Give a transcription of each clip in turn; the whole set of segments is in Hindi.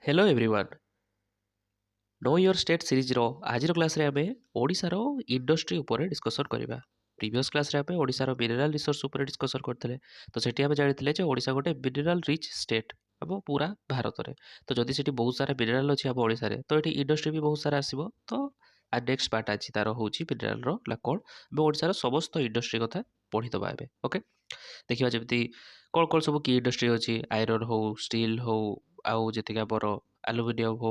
Hello everyone know your state series रो आज क्लास रे आमे ओडिसा रो इंडस्ट्री ऊपर डिस्कशन करबा। प्रीवियस क्लास रे आमे ओडिसा रो मिनरल रिसोर्स ऊपर डिस्कशन करथले। तो सेठी आमे जानिथिले जे ओडिसा गोटे मिनरल रिच स्टेट अब पूरा भारत रे। तो जदि सेठी बहुत सारा मिनरल अछि अब ओडिसा रे तो एठी इंडस्ट्री भी बहुत सारा आसीबो। तो आ नेक्स्ट पार्ट अछि तारो होछि मिनरल रो लाकोड बे ओडिसा रो समस्त इंडस्ट्री कथा पढि दबा एबे। ओके देखिबा जेमति कोन कोन सब की इंडस्ट्री अछि आयरन हो स्टील हो आउ जेतिका बर एल्युमिनियम हो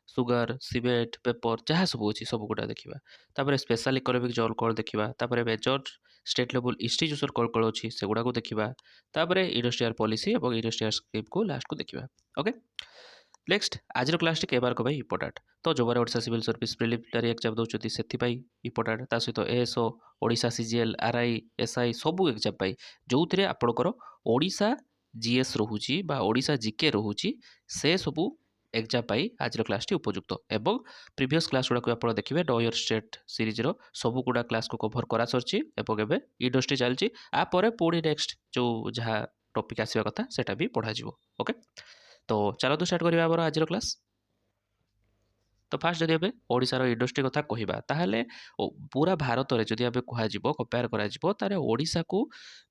सुगर सीमेंट पेपर जहाँ सब अच्छी सब गुड़ा देखा तापर स्पेशल इकोनॉमिक जोन कौन देखा तापर मेजर स्टेट लेवल इंस्टीट्यूशन कौन कौन अच्छी से गुड़ा देखा तापर इंडस्ट्रियल पॉलिसी और इंडस्ट्रियल स्कीम को लास्ट को देखा। ओके नेक्स्ट आज क्लास टी केबार को इंपोर्टाट तो जो Odisha civil service preliminary exam दौरान से इंपोर्टाट ता सहित ASO Odisha CGL RI SI सबू एग्जाम जो थे आपंकर ओडिशा जीएस रोचे ओडिशा जीके रोचे से सबू एग्जाम आज क्लास टी उपयुक्त एवं प्रीवियस क्लास गुड़ा आप देखिए नो योर स्टेट सीरीज रो सब गुड़ा क्लास को कभर करा सरछि एवं एबे इंडस्ट्री चलछि आपर पुणी नेक्स्ट जो जहाँ टॉपिक आसवा कथा सेटा भी पढ़ा जिवो। ओके तो चलो स्टार्ट करिया आबर आज क्लास। तो फास्ट जदि आमे ओडिशार इंडस्ट्री कथा कहबा ताहले पूरा भारत रे जदि आमे कहा जिवो कंपेयर करा जिवो तारे ओडिशा को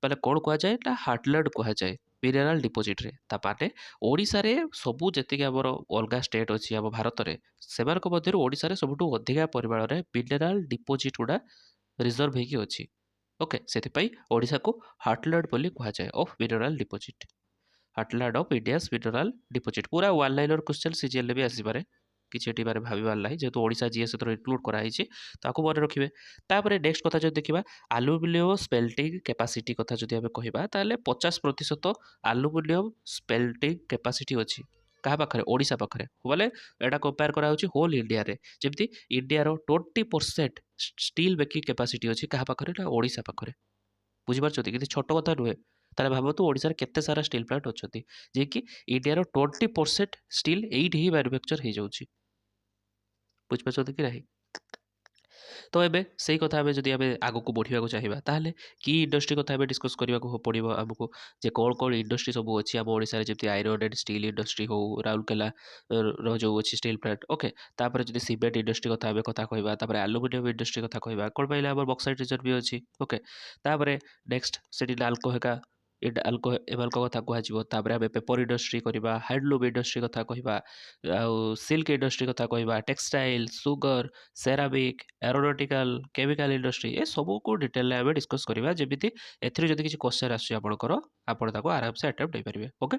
माने कोन कहा जाय ना हार्टलैंड कहा जाय मिनरल डिपोजिट रे ता माने ओडिशा रे सबु जति के हमर अलगा स्टेट अछि अब भारत रे सेमानक मध्यरु ओडिशा रे सबुटु अधिका परिमाण रे मिनरल डिपोजिट गुडा रिजर्व हेकी अछि। ओके सेति पई ओडिशा को हार्टलैंड बोली कहा जाय of mineral deposit heartland of India's mineral deposit पूरा वन लाइनर क्वेश्चन सीजीएल भी आसी पारे किसी एटी बारे भाविबार नाही जेहेतु ओडिशा जीएस एथर इनक्लूड कराई ताकू मन रखिए। तापर नेक्स्ट कथा जो देखा आलुमिनियम स्पेल्टिंग कैपेसिटी कथा जो आम कहबा ताले 50% आलुमिनियम स्पेल्टिंग कैपेसिटी अच्छी क्या पाखे ओडिशा पाखे बोले एटा कंपेयर करा होल इंडिया रे जमती इंडिया रो 20% स्टील मेकिंग कैपेसिटी अच्छी क्या पाखे ना ओडिशा पाखे बुझीपार कि छोट कथा नुहे ताले भावतु ओडिशा रे केते सारा स्टील प्लांट अच्छी जे कि इंडिया रो 20% स्टील एइट ही मैन्युफैक्चर हो जाउछि बुझिपारुଛନ୍ତି कि ନାହିଁ। तो एबे सेही कथा आमे जदि आमे आगको बढ़िବାକୁ चाहिबा ताहले की इंडस्ट्री कथा आमे डिस्कस କରିବାକୁ पड़िबो हमको जे कोन कोन इंडस्ट्री सब अछि हम ओडिसा रे जेति आयरन एंड स्टील इंडस्ट्री हो राउरकेला रो जो अछि स्टील प्लांट। ओके तापर जदि सीमेंट इंडस्ट्री कथा आमे कथा कहबा तापर एल्युमिनियम इंडस्ट्री कथा कहबा कोन पहिले हमर बॉक्साइट रिजर्व भी अछि। ओके तापर नेक्स्ट सेति नाल्को हेका आल्को एमाल्को कथा कहजिवो तापर आमे पेपर इंडस्ट्री करबा हैंडलूम इंडस्ट्री कथा कहबा आउ सिल्क इंडस्ट्री कथा कहबा textile sugar ceramic aeronautical chemical industry ए सब को डिटेल आम डिस्कस करवा जमी एथि किसी क्वेश्चन आसकर आप आराम से अटेम्प्ट पारे। ओके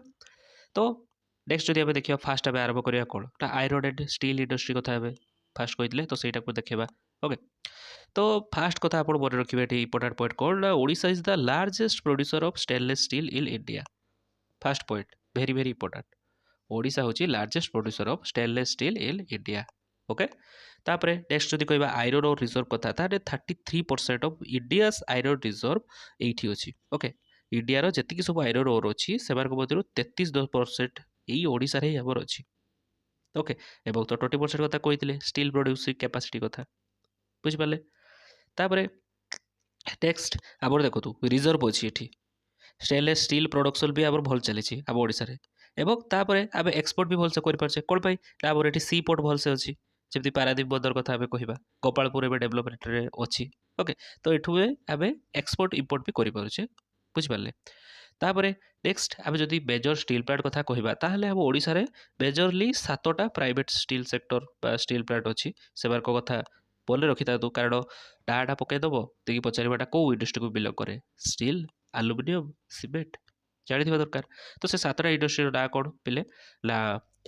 तो नेक्स्ट जब देखिए फास्ट आम आरंभ करा कौन ना आयरन एंड स्टील इंडस्ट्री कथा फास्ट कहते तो सहीटा को देखा। ओके तो फास्ट कथा आप मन रखिए ये इंपोर्टेंट पॉइंट कौन ना Odisha is the largest producer of stainless steel in India. Fast point very very important Odisha हूँ largest producer of stainless steel in India. Okay तापर नेक्स्ट जदि कहबा आयरन और रिजर्व कथा तारे 33% ऑफ इंडियास आयरन रिजर्व एठी अछि। ओके इंडिया जी सब आयरन ओर अच्छी से 33% यही ओडिशा रे हमर अछि। ओके एवं तो 20% कथा कहते स्टील प्रोड्यूसिंग कैपेसिटी कथा बुझिपारे। तापर नेक्स्ट आम देखो रिजर्व अच्छी एठी स्टेनलेस स्टील प्रोडक्शन भी आम भल चली आम ओडिशा रे एवं तापर आम एक्सपोर्ट भी भलसे करें कौन पाई आमर ये सी पोर्ट भलसे अच्छी जमी पारादीप बंदर कथा आम कहवा गोपालपुर एवं डेभलपमेंट अच्छी। ओके तो यू आम एक्सपोर्ट इम्पोर्ट भी करें बुझिपारे। तापर नेक्स्ट आम जदि मेजर स्टील प्लांट कथा कहबा ताहले हम ओडिशा रे मेजरली 7टा प्राइवेट स्टील सेक्टर बा स्टील प्लांट अच्छी से कथा बोले रखी था कारण डाटा पकईदेव देखिए पचारटा कौ इंडस्ट्री को बिलंग करे स्टील एल्युमिनियम सीमेंट जानी दरकार। तो से 7टा इंडस्ट्री ना कौन पिले ना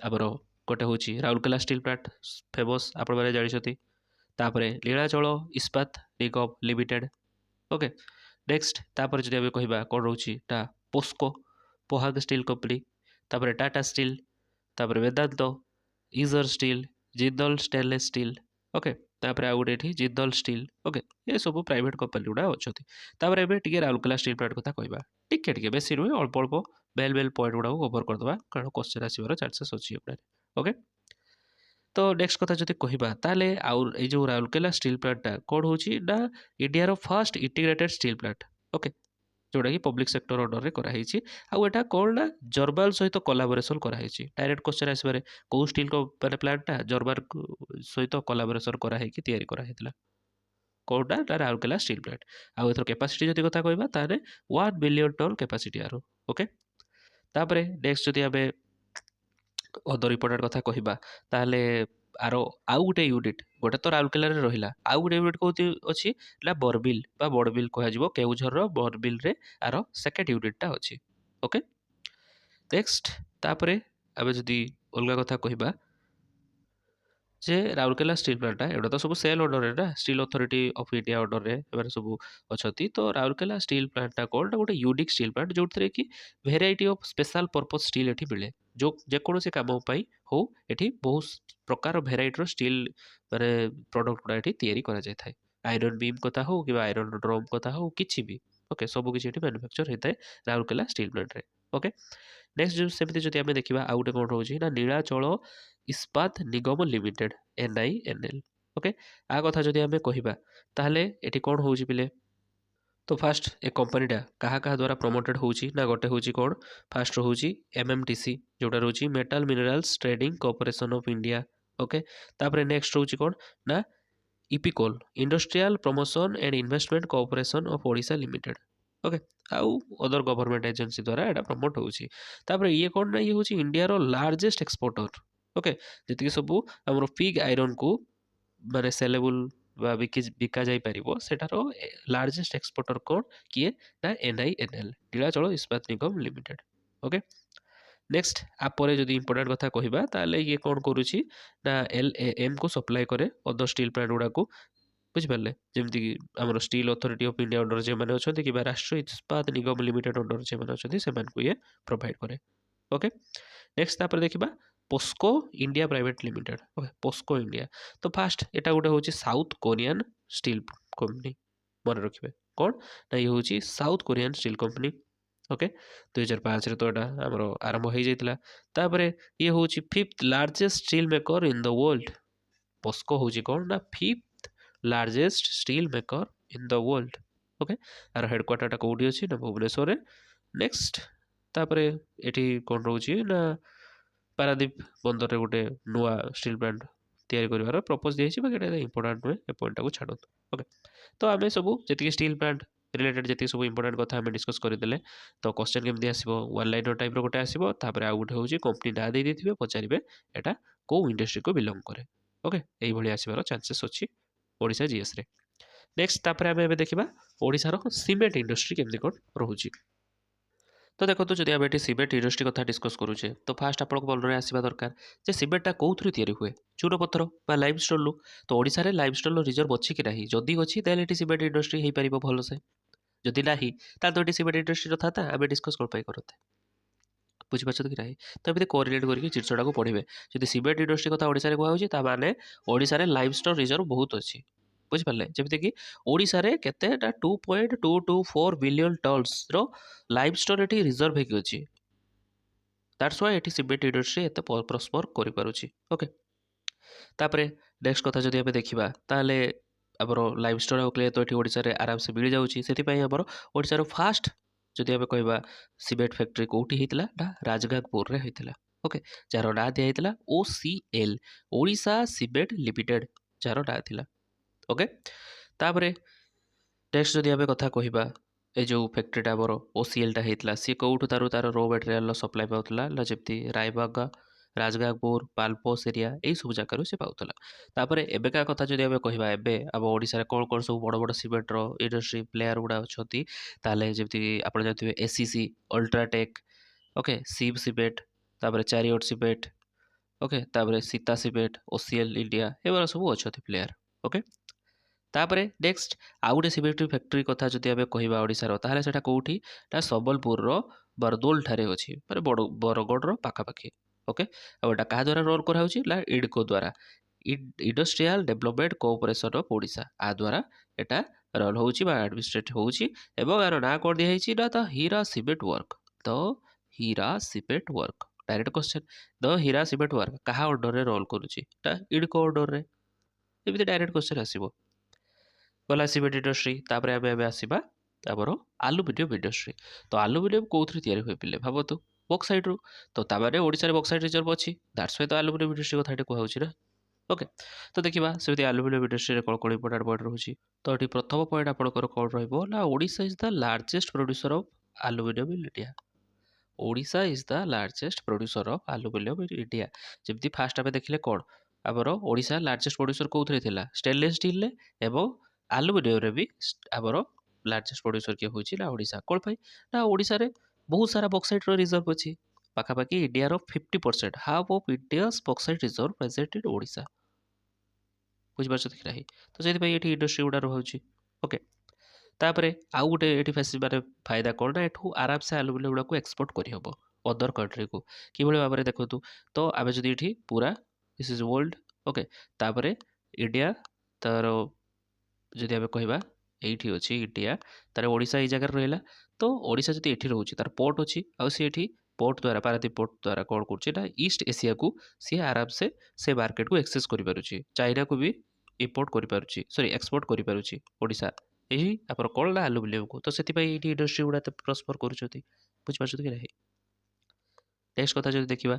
आमर गोटे हूँ राउरकेला स्टील प्लांट फेमस आपण मैंने जानते तापर नीलाचल इस्पात निगम लिमिटेड। ओके नेक्स्ट तापर जब आम कहवा कौन रोचे ना पोस्को पोहाग स्टील कंपनी तापर टाटा स्टील तापर वेदांत इजर steel Jindal stainless steel. Okay तापर आउ गोटे जिंदल स्टील। ओके ये सब प्राइवेट कंपनी गुड़ा अच्छा तापर एवं टी राउरकेला स्टील प्लांट कथा कहवा टिके बेसी नुहे अल्प अल्प बेल बेल पॉइंट गुड़ा कवर करदे कारण क्वेश्चन आसवर चान्सेस अच्छी। ओके तो नेक्स्ट कथा जब कहबा ताले आउ जो राउरकेला स्टील प्लांटा कौन हूँ ना India first integrated steel plant. Okay जोटा कि पब्लिक सेक्टर अंडर रे कराई आउ एटा कौन ना जर्बाल सहित कोलाबोरेशन कराई डायरेक्ट क्वेश्चन आसबार कौ स्टील को माने प्लांटटा जर्बाल सहित कोलाबोरेशन कराई तैयारी कराइला कौटा ना राउरकेला स्टील प्लांट आउ एथर कैपेसिटी जदि कथा कहबा ताने 1 बिलियन टन कैपेसिटी आरो ओके तापरे नेक्स्ट जदि आबे अदर इम्पोर्टेंट कथा कहबा ताहले आरो आउ गुटे यूनिट गोटे तो राउरकेला रे रहिला आउ गुटे यूनिट कोथि अछि ला बरबिल बा बड़बिल कहा जिवो केउझर रो बरबिल रे आरो सेकेंड यूनिट टा अछि ओके नेक्स्ट तापरे आबे जदि अलगा कथा कहबा जे राउरकेला स्टील प्लांटा एटा तो सब सेल ऑर्डर रे ना steel authority of India order रे एबार सब अछती तो राउरकेला स्टील प्लांटा कोन गोटे यूनिक स्टील प्लांट जोथरे कि variety of special purpose steel एठी मिले जो जे कोनोसी काम पई हो एठी बहुत प्रकार वेराइटी रो स्टील माने प्रोडक्ट गुडा एठी तयारी करा जाय थाए आयरन बीम कथा हो कि आयरन ड्रम कथा हो किछि भी ओके सब किछि एठी मैन्युफैक्चर हेताए राउरकेला स्टील प्लांट रे ओके नेक्स्ट जो सेमती जदि आमे देखिबा आउ गुटे कोन रहउछि ना नीलाचल इस्पात निगम लिमिटेड NINL ओके आ कथा जदि आमे कहिबा ताहले एठी कोन होउछि पिले तो फास्ट ए कंपनीटा कहा कहा द्वारा प्रमोटेड होउछि ना गोटे होउछि कोन फास्ट होउछि MMTC जोटा रहउछि metal minerals trading corporation of India okay तापरे नेक्स्ट होउछि कोन ना IPICOL industrial promotion and investment corporation of Odisha limited okay आउ अदर गवर्नमेंट एजेंसी द्वारा एटा प्रमोट होउछि तापरे ये कोन ना ये होउछि इंडिया रो लार्जेस्ट एक्सपोर्टर ओके जति सबु हमर पिग आयरन को माने सेलेबल बा बिका जाई परिबो सेटार लार्जेस्ट एक्सपोर्टर कोन किए ना NINL नीलाचल इस्पात निगम लिमिटेड ओके नेक्स्ट आपरे जदि इंपोर्टेंट कथा कहिबा ताले ये कोन करूछि ना LAM को सप्लाई करे अदर स्टील प्लांट गुडा को बुझि पारले जेमति कि हमर steel authority of India under जे माने अछंती कि राष्ट्रीय इस्पात निगम लिमिटेड अंडर जे माने अछंती से मान को ये प्रोवाइड करे ओके नेक्स्ट तापर देखिबा POSCO India private limited okay POSCO India तो फास्ट एटा गोटे होची साउथ कोरियन स्टील कंपनी मन रखिबे कोन ना ये होची south Korean steel company okay 2005 रे तो एटा हमरो आरंभ हो जाइतला तापरे ये होची fifth largest steel maker in the world POSCO होची कोन ना fifth largest steel maker in the world okay आर हेडक्वार्टर टा कोठी अछि ना भुवनेश्वर रे नेक्स्ट तापरे एठी कोन रहउची ना पारादीप बंदर रे गोटे नुआ स्टील प्लांट तैयारी करिवार प्रपोज दिएछि बाकी एटा इंपोर्टेंट नुहे ए पॉइंट को छाडो ओके तो आमे सब जति स्टील प्लांट रिलेटेड जति सब इंपोर्टेंट कथा हमें डिस्कस करदेले तो क्वेश्चन केमती आसीबो वन लाइनर टाइप रो गोटे आसीबो तापरे आ गोटे होउछि कंपनी ना दे दिथिबे पचारिबे एटा को इंडस्ट्री को बिलोंग करे ओके एई भली आसीबार चांसेस अछि ओडिसा जीएस रे नेक्स्ट तापरे आमे एबे देखिबा ओडिसा रो सीमेंट इंडस्ट्री केमती कोन रहउछि तो देखो जदि आम ये सीमेंट इंडस्ट्री कथा डिस्कस करूचे तो फास्ट आप मन में आसवा दरकार जे सीमेंटा कौन या हुए चूनपथर बा लाइमस्टोन तो ओडिशा रे लाइमस्टोन रिजर्व अच्छी कि नहीं जदि अच्छी तेल ये सीमेंट इंडस्ट्री हो पार भलसे जदि ना तो ये सीमेंट इंडस्ट्री न था आम डिस्कस कौन करते बुझीपार कि ना तो ये कोरिलेट करके जिनसा को पढ़े जब सीमेंट इंडस्ट्री कथा ओडिशा रे कहूँ माने ओडिशा रे लाइमस्टोन रिजर्व बहुत अच्छी बुझिपारे जमीक ओडिशा रे केते 2.224 बिलियन टन्स रो लाइमस्टोन एटी रिजर्व हेकी अछि that's why eighty cement industry एते प्रॉस्पर करि पारुछि ओके तापरे नेक्स्ट कथा जदि हमें देखिबा ताले हमर लाइमस्टोन हो क्ले तो एटी ओडिशा रे आराम से मिल जाउछि सेति पई हमर ओडिशा रो फास्ट जदि हमें कहबा सीमेंट फैक्ट्री कोठी हितला ना राजगांगपुर रे हितला ओके जारो ना दिया हितला OCL ओडिशा सीमेंट लिमिटेड जारो ना थिला ओके तापरे नेक्स्ट जदि आमे कथा कहिबा ए जो फैक्ट्रीटा हमर OCL टा हेतला सी कोउठु तार रो मटेरियल सप्लाई पाउतला ल जेप्ती रायबागा राजगांगपुर पाल्पोस एरिया ए सब जगह से पाउतला तापरे एबेका कथा जदि आमे कहिबा एबे अब ओडिसा रे कोन सब बड़ बड़ सीमेंट रो इंडस्ट्री प्लेयर गुडा अछती ताले जेप्ती आपण जानथिबे ACC अल्ट्राटेक ओके सिव सीमेंट तापरे चारियोट सीमेंट ओके तापरे सीता सीमेंट OCL इंडिया एबार सब अछती प्लेयर ओके तापरे नेक्स्ट आउ गोटे सीमेंट फैक्ट्री कथा जदि आमे कहिबा ओडिसा रो ताहाले सेटा कोउठी ना सबलपुर रो बरदोल ठारे अछि माने बरगड़ रो पाखापाखी ओके आ एटा कहा द्वारा रोल करा होछि ला इडको द्वारा industrial development cooperation of Odisha आ द्वारा एटा रोल होछि बा एडमिनिस्ट्रेट होछि एवं आरो ना कोड दिया होछि ना the Hira cement work the Hira cement work direct question the Hira cement work कहा ऑर्डर रे रोल करूछि ता इडको ऑर्डर रे एबे डायरेक्ट क्वेश्चन आसीबो गला सीमेंट इंडस्ट्री तापरे आमे आसीबा ଆମର ଆଲୁମିନିୟମ ଇଣ୍ଡଷ୍ଟ୍ରି। ତ ଆଲୁମିନିୟମ କୋଉଥିରେ ତିଆରି ହୁଏ ପିଲେ ଭାବନ୍ତୁ, ବକ୍ସାଇଟ୍ ରୁ। ତ ତାମାନେ ଓଡ଼ିଶାରେ ବକ୍ସାଇଟ୍ ରିଜର୍ଭ ଅଛି, ଦ୍ୟାଟ୍ସ ହ୍ୱାଇ ତ ଆଲୁମିନିୟମ ଇଣ୍ଡଷ୍ଟ୍ରି କଥା ଏଠି କୁହାହଉଛି ନା। ଓକେ, ତ ଦେଖିବା ସେମିତି ଆଲୁମିନିୟମ ଇଣ୍ଡଷ୍ଟ୍ରିରେ କ'ଣ ଇମ୍ପୋର୍ଟାଣ୍ଟ ପଏଣ୍ଟ ରହୁଛି। ତ ଏଠି ପ୍ରଥମ ପଏଣ୍ଟ ଆପଣଙ୍କର କ'ଣ ରହିବ ନା, Odisha is the largest producer of aluminium in India. Odisha is the largest producer of aluminium in India. ଯେମିତି ଫାଷ୍ଟ ଆମେ ଦେଖିଲେ କ'ଣ, ଆମର ଓଡ଼ିଶା ଲାର୍ଜେଷ୍ଟ ପ୍ରଡ୍ୟୁସର କୋଉଥିରେ ଥିଲା, ଷ୍ଟେନଲେସ୍ ଷ୍ଟିଲରେ, ଏବଂ ଆଲୁମିନିୟମରେ ବି ଆମର ଲାର୍ଜେଷ୍ଟ ପ୍ରଡ୍ୟୁସର କିଏ ହେଉଛି ନା ଓଡ଼ିଶା। କ'ଣ ପାଇଁ ନା, ଓଡ଼ିଶାରେ ବହୁତ ସାରା ବକ୍ସାଇଟ୍ର ରିଜର୍ଭ ଅଛି, ପାଖାପାଖି ଇଣ୍ଡିଆର 50%, half of India's bauxite reserve present in Odisha. ବୁଝିପାରୁଛନ୍ତି କି ନାହିଁ? ତ ସେଥିପାଇଁ ଏଠି ଇଣ୍ଡଷ୍ଟ୍ରି ଗୁଡ଼ା ରହୁଛି। ଓକେ, ତାପରେ ଆଉ ଗୋଟେ ଏଠି ମାନେ ଫାଇଦା କ'ଣ ନା, ଏଠୁ ଆରାମସେ ଆଲୁମିନିୟମ ଗୁଡ଼ାକୁ ଏକ୍ସପୋର୍ଟ କରିହେବ ଅଦର କଣ୍ଟ୍ରିକୁ। କିଭଳି ଭାବରେ ଦେଖନ୍ତୁ, ତ ଆମେ ଯଦି ଏଠି ପୁରା ଦିସ୍ ଇଜ୍ ୱାର୍ଲଡ। ଓକେ, ତାପରେ ଇଣ୍ଡିଆ ତାର ଯଦି ଆମେ କହିବା ଏଇଠି ଅଛି ଇଣ୍ଡିଆ, ତାର ଓଡ଼ିଶା ଏଇ ଜାଗାରେ ରହିଲା। ତ ଓଡ଼ିଶା ଯଦି ଏଠି ରହୁଛି, ତାର ପୋର୍ଟ ଅଛି, ଆଉ ସେ ଏଠି ପୋର୍ଟ ଦ୍ୱାରା, ପାରାଦୀପ ପୋର୍ଟ ଦ୍ୱାରା କ'ଣ କରୁଛି ନା, ଇଷ୍ଟ ଏସିଆକୁ ସିଏ ଆରାମସେ ସେ ମାର୍କେଟକୁ ଏକ୍ସେସ୍ କରିପାରୁଛି, ଚାଇନାକୁ ବି ଇମ୍ପୋର୍ଟ କରିପାରୁଛି, ସରି ଏକ୍ସପୋର୍ଟ କରିପାରୁଛି ଓଡ଼ିଶା ଏହି ଆମର କ'ଣ ନା ଆଲୁମିନିୟମକୁ। ତ ସେଥିପାଇଁ ଏଇଠି ଇଣ୍ଡଷ୍ଟ୍ରି ଗୁଡ଼ା ଏତେ ପ୍ରସ୍ପର କରୁଛନ୍ତି। ବୁଝିପାରୁଛନ୍ତି କି ନାହିଁ? ନେକ୍ସଟ କଥା ଯଦି ଦେଖିବା,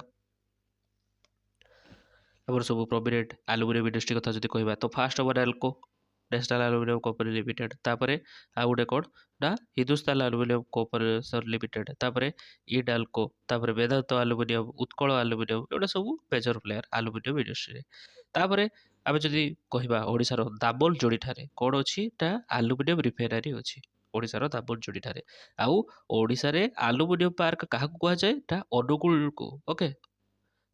ଆମର ସବୁ ପ୍ରୋମିନେଣ୍ଟ ଆଲୁମିନିୟମ ଇଣ୍ଡଷ୍ଟ୍ରି କଥା ଯଦି କହିବା, ତ ଫାଷ୍ଟ ହେବ NALCO, national aluminium company limited. ତାପରେ ଆଉ ଗୋଟେ କ'ଣ ନା, ହିନ୍ଦୁସ୍ତାନ ଆଲୁମିନିୟମ କର୍ପୋରେସନ ଲିମିଟେଡ୍। ତାପରେ ଇଣ୍ଡାଲକୋ, ତାପରେ ବେଦାନ୍ତ ଆଲୁମିନିୟମ, ଉତ୍କଳ ଆଲୁମିନିୟମ, ଏଗୁଡ଼ା ସବୁ ମେଜର ପ୍ଲେୟାର ଆଲୁମିନିୟମ ଇଣ୍ଡଷ୍ଟ୍ରିରେ। ତାପରେ ଆମେ ଯଦି କହିବା ଓଡ଼ିଶାର ଦାମୋଲଯୋଡ଼ିଠାରେ କ'ଣ ଅଛି ନା, ଆଲୁମିନିୟମ ରିଫାଇନାରୀ ଅଛି ଓଡ଼ିଶାର ଦାମୋଲଯୋଡ଼ିଠାରେ। ଆଉ ଓଡ଼ିଶାରେ ଆଲୁମିନିୟମ ପାର୍କ କାହାକୁ କୁହାଯାଏ ନା, ଅନୁଗୁଳକୁ। ଓକେ,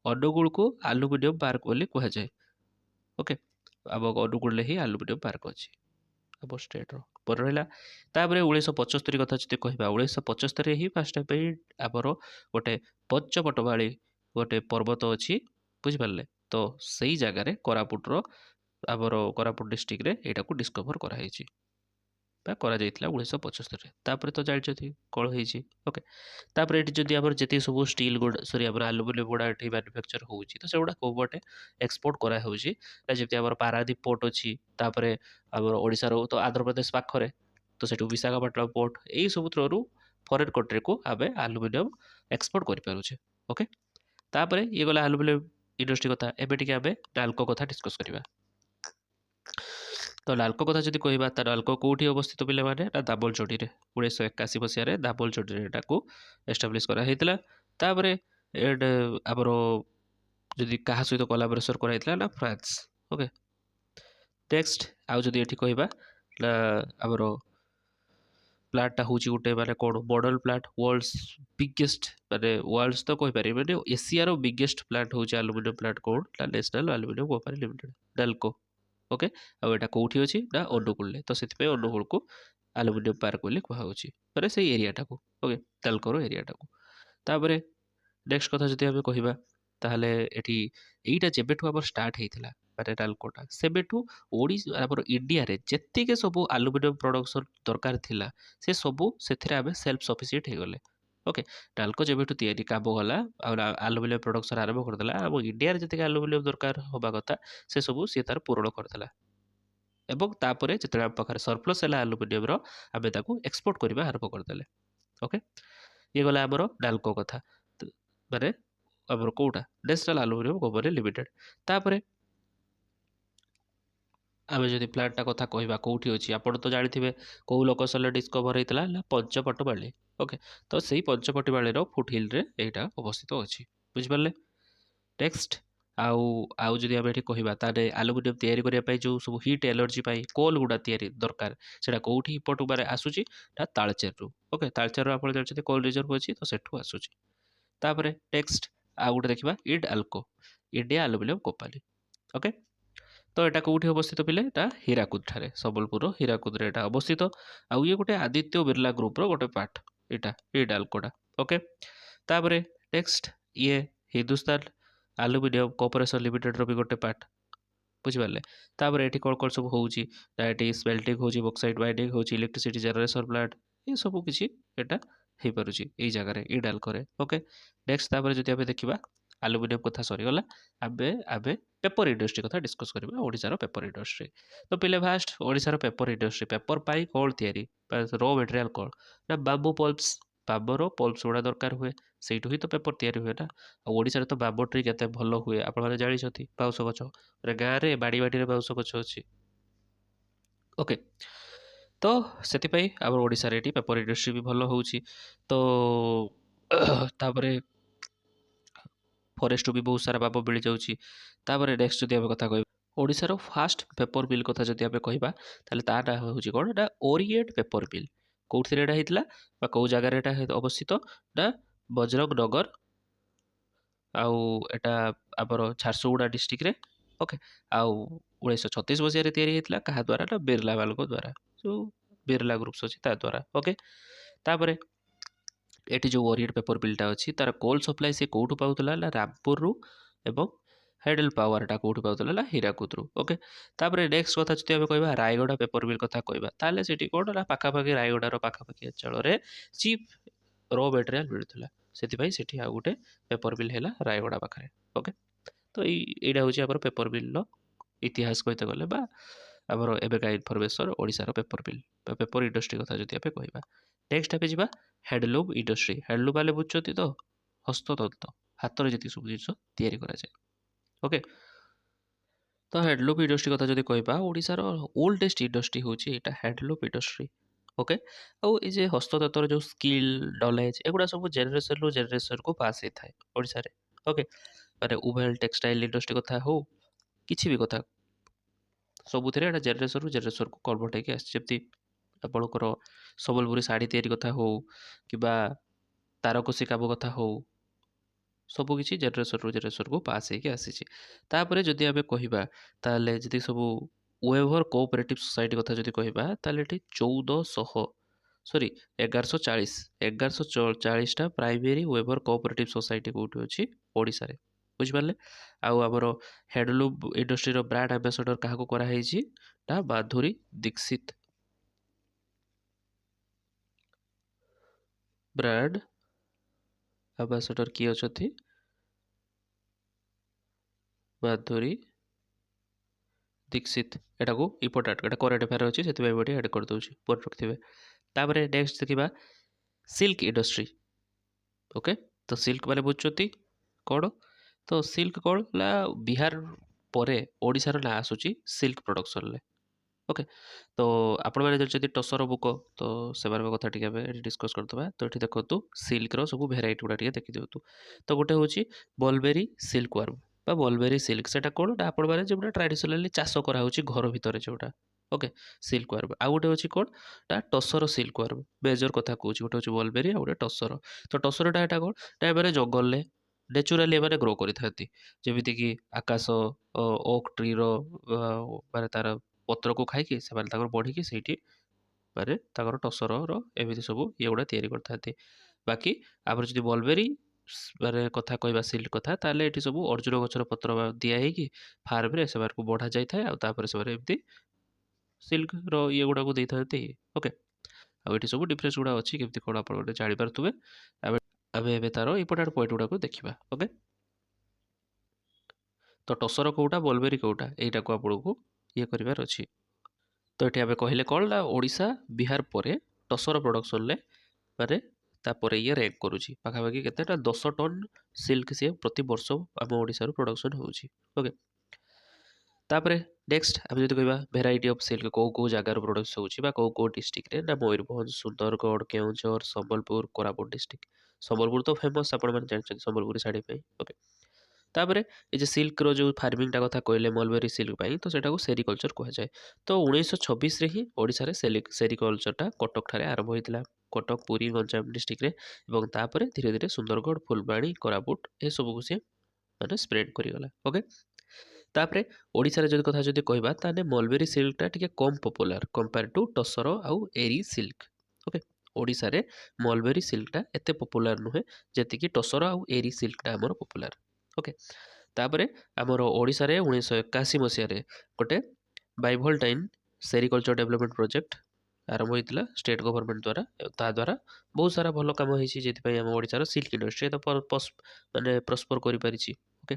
ଅନୁଗୁଳକୁ ଆଲୁମିନିୟମ ପାର୍କ ବୋଲି କୁହାଯାଏ। ଓକେ, ଆମ ଅନୁଗୁଳରେ ହିଁ ଆଲୁମିନିୟମ ପାର୍କ ଅଛି ଆମ ଷ୍ଟେଟ୍ର। ପରେ ରହିଲା, ତାପରେ 1975 କଥା ଯଦି କହିବା, 1975ରେ ହିଁ ଫାଷ୍ଟ ପାଇଁ ଆମର ଗୋଟେ ପଞ୍ଚପଟମାଳୀ ଗୋଟେ ପର୍ବତ ଅଛି, ବୁଝିପାରିଲେ। ତ ସେଇ ଜାଗାରେ କୋରାପୁଟର, ଆମର କୋରାପୁଟ ଡିଷ୍ଟ୍ରିକ୍ଟରେ ଏଇଟାକୁ ଡିସ୍କଭର କରାହେଇଛି ବା କରାଯାଇଥିଲା 1975ରେ। ତାପରେ ତ ଜାଣିଛନ୍ତି କ'ଣ ହେଇଛି। ଓକେ, ତାପରେ ଏଠି ଯଦି ଆମର ଯେତିକି ସବୁ ଷ୍ଟିଲ୍ ଗୁଡ଼ା, ସରି ଆମର ଆଲୁମିନିୟମ ଗୁଡ଼ା ଏଠି ମ୍ୟାନୁଫ୍ୟାକ୍ଚର ହେଉଛି, ତ ସେଗୁଡ଼ା କେଉଁ ପଟେ ଏକ୍ସପୋର୍ଟ କରାହେଉଛି ନା, ଯେମିତି ଆମର ପାରାଦୀପ ପୋର୍ଟ ଅଛି, ତାପରେ ଆମର ଓଡ଼ିଶାର ତ ଆନ୍ଧ୍ରପ୍ରଦେଶ ପାଖରେ, ତ ସେଠୁ ବିଶାଖାପାଟଣା ପୋର୍ଟ, ଏଇ ସବୁ ଥ୍ରୋରୁ ଫରେନ୍ କଣ୍ଟ୍ରିକୁ ଆମେ ଆଲୁମିନିୟମ ଏକ୍ସପୋର୍ଟ କରିପାରୁଛେ। ଓକେ, ତାପରେ ଇଏ ଗଲା ଆଲୁମିନିୟମ ଇଣ୍ଡଷ୍ଟ୍ରି କଥା। ଏବେ ଟିକେ ଆମେ ନାଲକୋ କଥା ଡିସ୍କସ୍ କରିବା। ତ ନାଲକୋ କଥା ଯଦି କହିବା, ତ ନାଲକୋ କେଉଁଠି ଅବସ୍ଥିତ ପିଲାମାନେ ନା, ଦାମୋଲଯୋଡ଼ିରେ। 1981 ମସିହାରେ ଦାମୋଲଯୋଡ଼ିରେ ଏଟାକୁ ଏଷ୍ଟାବ୍ଲିଶ କରାହେଇଥିଲା। ତାପରେ ଆମର ଯଦି କାହା ସହିତ କୋଲାବୋରେସନ୍ କରାଯାଇଥିଲା ନା, ଫ୍ରାନ୍ସ। ଓକେ, ନେକ୍ସଟ ଆଉ ଯଦି ଏଠି କହିବା ନା, ଆମର ପ୍ଲାଣ୍ଟଟା ହେଉଛି ଗୋଟେ ମାନେ କ'ଣ, ମଡେଲ ପ୍ଲାଣ୍ଟ, ୱାର୍ଲଡସ୍ ବିଗେଷ୍ଟ, ମାନେ ୱାର୍ଲଡସ୍ ତ କହିପାରିବେ, ମାନେ ଏସିଆର ବିଗେଷ୍ଟ ପ୍ଲାଣ୍ଟ ହେଉଛି ଆଲୁମିନିୟମ ପ୍ଲାଣ୍ଟ କ'ଣ ନା, national aluminium company limited, NALCO. Okay, ଆଉ ଏଇଟା କେଉଁଠି ଅଛି ନା, ଅନୁଗୁଳରେ। ତ ସେଥିପାଇଁ ଅନୁଗୁଳକୁ ଆଲୁମିନିୟମ ପାର୍କ ବୋଲି କୁହାହେଉଛି, ମାନେ ସେଇ ଏରିଆଟାକୁ। ଓକେ, ନାଲକୋର ଏରିଆଟାକୁ। ତାପରେ ନେକ୍ସଟ କଥା ଯଦି ଆମେ କହିବା, ତାହେଲେ ଏଠି ଏଇଟା ଯେବେଠୁ ଆମର ଷ୍ଟାର୍ଟ ହେଇଥିଲା, ମାନେ ନାଲକୋଟା, ସେବେଠୁ ଆମର ଇଣ୍ଡିଆରେ ଯେତିକି ସବୁ ଆଲୁମିନିୟମ ପ୍ରଡକ୍ସନ ଦରକାର ଥିଲା, ସେ ସବୁ ସେଥିରେ ଆମେ ସେଲ୍ଫ ସଫିସିଏଣ୍ଟ ହେଇଗଲେ। ଓକେ, ନାଲକୋ ଯେବେଠୁ ତିଆରି କାମ ଗଲା, ଆଉ ଆଲୁମିନିୟମ ପ୍ରଡକ୍ସନ ଆରମ୍ଭ କରିଦେଲା, ଆମ ଇଣ୍ଡିଆରେ ଯେତିକି ଆଲୁମିନିୟମ ଦରକାର ହେବା କଥା, ସେ ସବୁ ସିଏ ତାର ପୂରଣ କରିଦେଲା। ଏବଂ ତାପରେ ଯେତେବେଳେ ଆମ ପାଖରେ ସରପ୍ଲସ୍ ହେଲା ଆଲୁମିନିୟମର, ଆମେ ତାକୁ ଏକ୍ସପୋର୍ଟ କରିବା ଆରମ୍ଭ କରିଦେଲେ। ଓକେ, ଇଏ ଗଲା ଆମର ନାଲକୋ କଥା, ମାନେ ଆମର କୋଉଟା, ନ୍ୟାସନାଲ ଆଲୁମିନିୟମ କମ୍ପାନୀ ଲିମିଟେଡ୍। ତାପରେ ଆମେ ଯଦି ପ୍ଲାଣ୍ଟଟା କଥା କହିବା କେଉଁଠି ଅଛି, ଆପଣ ତ ଜାଣିଥିବେ କେଉଁ ଲୋକେସନରେ ଡିସ୍କଭର ହେଇଥିଲା ନା, ପଞ୍ଚପଟମାଳୀ। ଓକେ, ତ ସେଇ ପଞ୍ଚପଟମାଳୀର ଫୁଟ ହିଲ୍ରେ ଏଇଟା ଅବସ୍ଥିତ ଅଛି। ବୁଝିପାରିଲେ? ନେକ୍ସଟ ଆଉ ଆଉ ଯଦି ଆମେ ଏଠି କହିବା, ତାହେଲେ ଆଲୁମିନିୟମ ତିଆରି କରିବା ପାଇଁ ଯେଉଁ ସବୁ ହିଟ୍ ଏଲର୍ଜି ପାଇଁ କୋଲ୍ ଗୁଡ଼ା ତିଆରି ଦରକାର, ସେଇଟା କେଉଁଠି ଇମ୍ପୋର୍ଟ ମାନେ ଆସୁଛି ନା, ତାଳଚେରରୁ। ଓକେ, ତାଳଚେରରୁ ଆପଣ ଜାଣିଛନ୍ତି କୋଲ୍ ରିଜର୍ଭ ଅଛି, ତ ସେଠୁ ଆସୁଛି। ତାପରେ ନେକ୍ସଟ ଆଉ ଗୋଟେ ଦେଖିବା, ଇଣ୍ଡାଲକୋ, ଇଣ୍ଡିଆ ଆଲୁମିନିୟମ କମ୍ପାନୀ। ଓକେ, ତ ଏଇଟା କେଉଁଠି ଅବସ୍ଥିତ ପିଲେ, ଏଟା ହୀରାକୁଦଠାରେ, ସମ୍ବଲପୁରର ହୀରାକୁଦରେ ଏଇଟା ଅବସ୍ଥିତ। ଆଉ ଇଏ ଗୋଟେ ଆଦିତ୍ୟ ବିର୍ଲା ଗ୍ରୁପର ଗୋଟେ ପାର୍ଟ, ଏଇଟା ଇଣ୍ଡାଲକୋଟା। ଓକେ, ତାପରେ ନେକ୍ସଟ ଇଏ ହିନ୍ଦୁସ୍ତାନ ଆଲୁମିନିୟମ କର୍ପୋରେସନ ଲିମିଟେଡର ବି ଗୋଟେ ପାର୍ଟ। ବୁଝିପାରିଲେ? ତାପରେ ଏଠି କ'ଣ କ'ଣ ସବୁ ହେଉଛି ନା, ଏଠି ସ୍ମେଲ୍ଟିଂ ହେଉଛି, ବକ୍ସାଇଟ୍ ମାଇନିଂ ହେଉଛି, ଇଲେକ୍ଟ୍ରିସିଟି ଜେନେରେସନ ପ୍ଲାଣ୍ଟ, ଏସବୁ କିଛି ଏଟା ହେଇପାରୁଛି ଏଇ ଜାଗାରେ ଇଣ୍ଡାଲକୋରେ। ଓକେ, ନେକ୍ସଟ ତାପରେ ଯଦି ଆମେ ଦେଖିବା ଆଲୁମିନିୟମ କଥା ସରିଗଲା। ଆମେ ଆମେ पेपर इंडस्ट्री कथा डिस्कस करबा ओडिसा पेपर इंडस्ट्री। तो पहले fast Odisha paper industry paper पाई कौन तैयारी रो मटेरियल कौन ना बांबू पल्प्स बांबर पल्प्स गुड़ा दरकार हुए ସେଇଠୁ ହିଁ ତ ପେପର ତିଆରି ହୁଏ ନା। ଆଉ ଓଡ଼ିଶାରେ ତ ବାମ୍ବୋ ଟ୍ରି କେତେ ଭଲ ହୁଏ ଆପଣମାନେ ଜାଣିଛନ୍ତି। ବାଉଁଶ ଗଛ ଗାଁରେ ବାଡ଼ିରେ ବାଉଁଶ ଗଛ ଅଛି। ଓକେ, ତ ସେଥିପାଇଁ ଆମର ଓଡ଼ିଶାରେ ଏଠି ପେପର ଇଣ୍ଡଷ୍ଟ୍ରି ବି ଭଲ ହେଉଛି। ତ ତାପରେ ଫରେଷ୍ଟରୁ ବି ବହୁତ ସାରା ବାବ ମିଳିଯାଉଛି। ତାପରେ ନେକ୍ସଟ ଯଦି ଆମେ କଥା କହିବା ଓଡ଼ିଶାର ଫାଷ୍ଟ ପେପର ମିଲ୍ କଥା ଯଦି ଆମେ କହିବା ତାହେଲେ ତା ନାଁ ହେଉଛି କ'ଣ ନା ଓରିଏଣ୍ଟ ପେପର ମିଲ୍। କେଉଁଥିରେ ଏଇଟା ହେଇଥିଲା ବା କେଉଁ ଜାଗାରେ ଏଇଟା ଅବସ୍ଥିତ ନା ବଜରଙ୍ଗ ନଗର ଆଉ ଏଟା ଆମର ଝାରସୁଗୁଡ଼ା ଡିଷ୍ଟ୍ରିକ୍ଟରେ। ଓକେ, ଆଉ 1936 ମସିହାରେ ତିଆରି ହେଇଥିଲା କାହା ଦ୍ୱାରା ନା ବିର୍ଲା ବାଲଙ୍କ ଦ୍ୱାରା, ଯେଉଁ ବିର୍ଲା ଗ୍ରୁପ୍ସ ଅଛି ତା ଦ୍ୱାରା। ଓକେ, ତାପରେ ଏଠି ଯେଉଁ ଓରିଏଣ୍ଟ ପେପର ମିଲ୍ଟା ଅଛି ତାର କୋଲ୍ ସପ୍ଲାଏ ସେ କେଉଁଠୁ ପାଉଥିଲା ନା ରାମପୁରରୁ ଏବଂ ହାଇଡେଲ ପାୱାରଟା କେଉଁଠୁ ପାଉଥିଲା ନା ହୀରାକୁଦରୁ। ଓକେ, ତାପରେ ନେକ୍ସଟ କଥା ଯଦି ଆମେ କହିବା ରାୟଗଡ଼ା ପେପର ମିଲ୍ କଥା କହିବା ତାହେଲେ ସେଠି କ'ଣ ନା ପାଖାପାଖି ରାୟଗଡ଼ାର ପାଖାପାଖି ଅଞ୍ଚଳରେ ଚିପ୍ ର ମେଟେରିଆଲ ମିଳୁଥିଲା। ସେଥିପାଇଁ ସେଠି ଆଉ ଗୋଟେ ପେପର ମିଲ୍ ହେଲା ରାୟଗଡ଼ା ପାଖରେ। ଓକେ, ତ ଏଇଟା ହେଉଛି ଆମର ପେପର ମିଲ୍ର ଇତିହାସ କହିତେ ଗଲେ ବା ଆମର ଏବେକା ଇନଫର୍ମେସନ୍ ଓଡ଼ିଶାର ପେପର ମିଲ୍ ବା ପେପର ଇଣ୍ଡଷ୍ଟ୍ରି କଥା ଯଦି ଆମେ କହିବା। ନେକ୍ସଟ ଆମେ ଯିବା ହ୍ୟାଣ୍ଡଲୁମ୍ ଇଣ୍ଡଷ୍ଟ୍ରି। ହ୍ୟାଣ୍ଡଲୁମ୍ ବାଲେ ବୁଝୁଛନ୍ତି ତ ହସ୍ତତନ୍ତ, ହାତରେ ଯେତିକି ସବୁ ଜିନିଷ ତିଆରି କରାଯାଏ। ଓକେ, ତ ହ୍ୟାଣ୍ଡଲୁମ୍ ଇଣ୍ଡଷ୍ଟ୍ରି କଥା ଯଦି କହିବା ଓଡ଼ିଶାର ଓଲ୍ଡେଷ୍ଟ ଇଣ୍ଡଷ୍ଟ୍ରି ହେଉଛି ଏଇଟା ହ୍ୟାଣ୍ଡଲୁମ୍ ଇଣ୍ଡଷ୍ଟ୍ରି। ଓକେ, ଆଉ ଏ ଯେ ହସ୍ତତନ୍ତର ଯେଉଁ ସ୍କିଲ୍ ନଲେଜ ଏଗୁଡ଼ା ସବୁ ଜେନେରେସନରୁ ଜେନେରେସନକୁ ପାସ୍ ହେଇଥାଏ ଓଡ଼ିଶାରେ। ଓକେ, ମାନେ ଉଭୟ ଟେକ୍ସଟାଇଲ ଇଣ୍ଡଷ୍ଟ୍ରି କଥା ହଉ କିଛି ବି କଥା ସବୁଥିରେ ଏଇଟା ଜେନେରେସନରୁ ଜେନେରେସନକୁ କନଭର୍ଟ ହେଇକି ଆସିଛି। ଯେମିତି ଆପଣଙ୍କର ସମ୍ବଲପୁରୀ ଶାଢ଼ୀ ତିଆରି କଥା ହଉ କିମ୍ବା ତାରକସି କାମ କଥା ହଉ ସବୁକିଛି ଜେନେରେସନରୁ ଜେନେରେସନକୁ ପାସ୍ ହେଇକି ଆସିଛି। ତାପରେ ଯଦି ଆମେ କହିବା ତାହେଲେ ଯଦି ସବୁ ୱେଭର କୋଅପରେଟିଭ ସୋସାଇଟି କଥା ଯଦି କହିବା ତାହେଲେ ଏଠି 1140ଟା ପ୍ରାଇମେରୀ ୱେଭର କୋଅପରେଟିଭ ସୋସାଇଟି କେଉଁଠି ଅଛି ଓଡ଼ିଶାରେ, ବୁଝିପାରିଲେ। ଆଉ ଆମର ହ୍ୟାଣ୍ଡଲୁମ୍ ଇଣ୍ଡଷ୍ଟ୍ରିର ବ୍ରାଣ୍ଡ ଆମ୍ବାସଡ଼ର କାହାକୁ କରାହେଇଛି ନା ମାଧୁରୀ ଦୀକ୍ଷିତ। ବ୍ରାଣ୍ଡ ଆମ୍ବାସଡ଼ର କିଏ ଅଛନ୍ତି? ମାଧୁରୀ ଦୀକ୍ଷିତ। ଏଟାକୁ ଇମ୍ପୋର୍ଟାଣ୍ଟ, ଏଟା କରେଣ୍ଟ ଆଫେୟାର ଅଛି ସେଥିପାଇଁ ଏଠି ଆଡ଼ କରିଦେଉଛି, ମନେ ରଖିଥିବେ। ତାପରେ ନେକ୍ସଟ ଦେଖିବା ସିଲ୍କ ଇଣ୍ଡଷ୍ଟ୍ରି। ଓକେ, ତ ସିଲ୍କ ମାନେ ବୁଝୁଛନ୍ତି କ'ଣ? ତ ସିଲ୍କ କ'ଣ ନା ବିହାର ପରେ ଓଡ଼ିଶାର ନାଁ ଆସୁଛି ସିଲ୍କ ପ୍ରଡକ୍ସନରେ। ଓକେ, ତ ଆପଣମାନେ ଜାଣିଛନ୍ତି ଟସର ବୁକ, ତ ସେମାନଙ୍କ କଥା ଟିକେ ଆମେ ଏଠି ଡିସ୍କସ୍ କରିଦେବା। ତ ଏଠି ଦେଖନ୍ତୁ ସିଲ୍କର ସବୁ ଭେରାଇଟି ଗୁଡ଼ା ଟିକେ ଦେଖିଦିଅନ୍ତୁ। ତ ଗୋଟେ ହେଉଛି ମଲବେରୀ ସିଲ୍କ ୱାର୍ମ ବା ମଲବେରୀ ସିଲ୍କ। ସେଟା କ'ଣ ନା ଆପଣମାନେ ଯେଉଁଟା ଟ୍ରାଡ଼ିସନାଲି ଚାଷ କରାହେଉଛି ଘର ଭିତରେ ଯେଉଁଟା। Okay, silk worm. ଆଉ ଗୋଟେ ଅଛି କ'ଣ ନା ଟସର ସିଲ୍କ ୱାର୍ମ। ମେଜର କଥା କହୁଛି, ଗୋଟେ ହେଉଛି ମଲବେରୀ ଆଉ ଗୋଟେ ଟସର। ତ ଟସରଟା ଏଟା କ'ଣ ନା ଏମାନେ ଜଙ୍ଗଲରେ ନେଚୁରାଲି ଏମାନେ ଗ୍ରୋ କରିଥାନ୍ତି। ଯେମିତିକି ଆକାଶ ଓକ୍ ଟ୍ରିର ମାନେ ତାର ପତ୍ରକୁ ଖାଇକି ସେମାନେ ତାଙ୍କର ବଢ଼ିକି ସେଇଠି ମାନେ ତାଙ୍କର ଟସରର ଏମିତି ସବୁ ଇଏ ଗୁଡ଼ା ତିଆରି କରିଥାନ୍ତି। ବାକି ଆମର ଯଦି ମଲବେରୀ ମାନେ କଥା କହିବା ସିଲ୍କ କଥା ତାହେଲେ ଏଠି ସବୁ ଅର୍ଜୁନ ଗଛର ପତ୍ର ଦିଆ ହେଇକି ଫାର୍ମରେ ସେମାନଙ୍କୁ ବଢ଼ା ଯାଇଥାଏ ଆଉ ତାପରେ ସେମାନେ ଏମିତି ସିଲ୍କର ଇଏ ଗୁଡ଼ାକୁ ଦେଇଥାନ୍ତି। ଓକେ, ଆଉ ଏଠି ସବୁ ଡିଫରେନ୍ସ ଗୁଡ଼ା ଅଛି କେମିତି କ'ଣ ଆପଣ ଗୋଟେ ଜାଣିପାରୁଥିବେ। ଆମେ ଏବେ ତାର ଇମ୍ପୋର୍ଟାଣ୍ଟ ପଏଣ୍ଟ ଗୁଡ଼ାକୁ ଦେଖିବା। ଓକେ, ତ ଟସର କେଉଁଟା ମଲବେରୀ କେଉଁଟା ଏଇଟାକୁ ଆପଣଙ୍କୁ ଇଏ କରିବାର ଅଛି। ତ ଏଠି ଆମେ କହିଲେ କ'ଣ ନା ଓଡ଼ିଶା ବିହାର ପରେ ଟସର ପ୍ରଡକ୍ସନରେ ମାନେ ତାପରେ ଇଏ ର୍ୟାଙ୍କ କରୁଛି। ପାଖାପାଖି କେତେଟା 10 ଟନ୍ ସିଲ୍କ ସିଏ ପ୍ରତି ବର୍ଷ ଆମ ଓଡ଼ିଶାରୁ ପ୍ରଡକ୍ସନ୍ ହେଉଛି। ଓକେ, ତାପରେ ନେକ୍ସଟ ଆମେ ଯଦି କହିବା ଭେରାଇଟି ଅଫ୍ ସିଲ୍କ କେଉଁ କେଉଁ ଜାଗାରୁ ପ୍ରଡକ୍ସ ହେଉଛି ବା କେଉଁ କେଉଁ ଡିଷ୍ଟ୍ରିକ୍ଟରେ ନା ମୟୂରଭଞ୍ଜ, ସୁନ୍ଦରଗଡ଼, କେଉଁଝର, ସମ୍ବଲପୁର, କୋରାପୁଟ ଡିଷ୍ଟ୍ରିକ୍ଟ। ସମ୍ବଲପୁର ତ ଫେମସ୍ ଆପଣମାନେ ଜାଣିଛନ୍ତି ସମ୍ବଲପୁରୀ ଶାଢ଼ୀ ପାଇଁ। ଓକେ, ତାପରେ ଏ ଯେ ସିଲ୍କର ଯେଉଁ ଫାର୍ମିଂଟା କଥା କହିଲେ ମଲବେରୀ ସିଲ୍କ ପାଇଁ ତ ସେଟାକୁ ସେରିକଲଚର କୁହାଯାଏ। ତ 1926ରେ ହିଁ ଓଡ଼ିଶାରେ ସେରିକଲଚରଟା କଟକଠାରେ ଆରମ୍ଭ ହୋଇଥିଲା। କଟକ, ପୁରୀ, ଗଞ୍ଜାମ ଡିଷ୍ଟ୍ରିକ୍ଟରେ ଏବଂ ତାପରେ ଧୀରେ ଧୀରେ ସୁନ୍ଦରଗଡ଼, ଫୁଲବାଣୀ, କୋରାପୁଟ ଏସବୁକୁ ସେ ମାନେ ସ୍ପ୍ରେଡ୍ କରିଗଲା। ଓକେ, ତାପରେ ଓଡ଼ିଶାରେ ଯଦି କଥା ଯଦି କହିବା ତାହେଲେ ମଲବେରୀ ସିଲ୍କଟା ଟିକେ କମ୍ ପପୁଲାର କମ୍ପେୟାର ଟୁ ଟସର ଆଉ ଏରି ସିଲ୍କ। ଓକେ, ଓଡ଼ିଶାରେ ମଲବେରୀ ସିଲ୍କଟା ଏତେ ପପୁଲାର ନୁହେଁ ଯେତିକି ଟସର ଆଉ ଏରି ସିଲ୍କଟା ଆମର ପପୁଲାର। ଓକେ, ତାପରେ ଆମର ଓଡ଼ିଶାରେ 1981 ମସିହାରେ ଗୋଟେ ବାଇଭଲଟାଇନ୍ ସେରିକଲଚର ଡେଭଲପମେଣ୍ଟ ପ୍ରୋଜେକ୍ଟ आरंभ होता स्टेट गवर्नमेंट द्वारा ता द्वारा बहुत सारा भल कम होती आम ओडार सिल्क इंडस्ट्री तो मानने प्रस्पर कर पारिछि ओके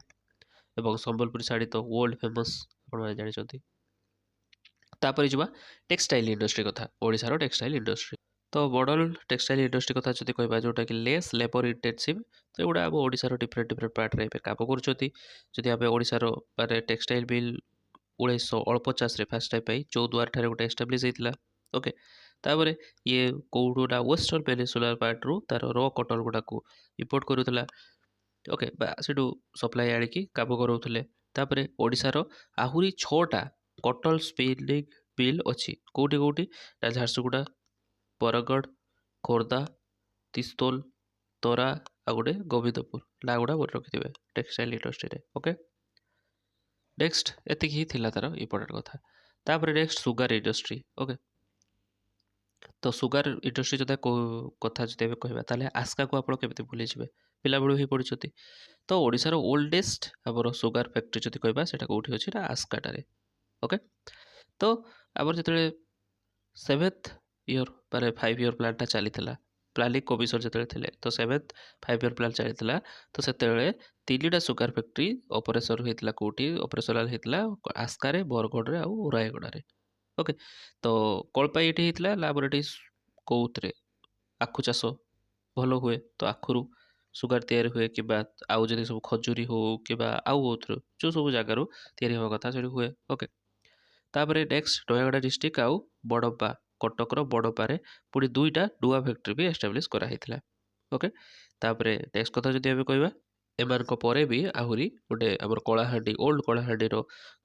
एवं संबलपुरी साड़ी तो वर्ल्ड फेमस आप जानते तापर जा टेक्सटाइल इंडस्ट्री कथा ओडार टेक्सटाइल इंडस्ट्री तो मॉडल टेक्सटाइल इंडस्ट्री कथा जब कह जोटा कि लेस लेबर इंटेनसिव तो एगुड़ा आम ओडार डिफरेंट डिफरेंट पार्ट रे काम कर आम ओडार माने textile mill 1949 fast time Choudwar ठारे गोटे एस्टाब्लीश होता ओके तापर ये कौटा वेस्टर्न पेनिनसुलर पार्ट रू तार र कटन गुड़ा को इम्पोर्ट करूला ओके से सप्लाई आनिकी काम करोले तापर ओडार आहरी 6टा कटन स्पिनिंग मिल अच्छी कौटी कौटी झारसुगुड़ा बरगढ़ खोर्धा तिस्तोल तोरा आ गोटे गोविंदपुर ना गुड़ा मन रखिथे टेक्सटाइल इंडस्ट्री ओके नेक्स्ट एति ही थिला तार इम्पोर्टेंट कथा तापर नेक्स्ट सुगार इंडस्ट्री ओके तो सुगार इंडस्ट्री जब कथा जब कहवा ताले आस्का को आप भूली जाए पिला बेलू ही पढ़ी तो ओडार ओल्डेस्ट आमर सुगार फैक्ट्री जब कहवा से कौटी अच्छी ना आस्काटे ओके तो आमर जो 7th ईयर माने 5 ईयर प्लानटा चली प्लानिंग कमिशन जो थे तो 7th 5 ईयर प्लान चली तो से 3टा सुगार फैक्ट्री ऑपरेशन होता कौटी ऑपरेशनल होता आस्कारे बरगढ़ आउ रायगढ़ ओके तो कल्पा ये होता लाबोरेटरी कौन आखु चाष भल हुए तो आखुरु सुगार तैयारी हुए कि आउ जब सब खजूरी हो कि आउ जो सब जगार या कथा से हुए ओके तापर नेक्स्ट नयगड़ा डिस्ट्रिक्ट आउ बड़म्बा कटकर बड़म्बारे पुणी 2टा डुआ फैक्ट्री भी एस्टाब्लीश कराइला ओके तापर नेक्स्ट कथा जब आम कहवा एमानक परे भी आहुरी गोटे आमर कलाहांडी ओल्ड कलाहांडी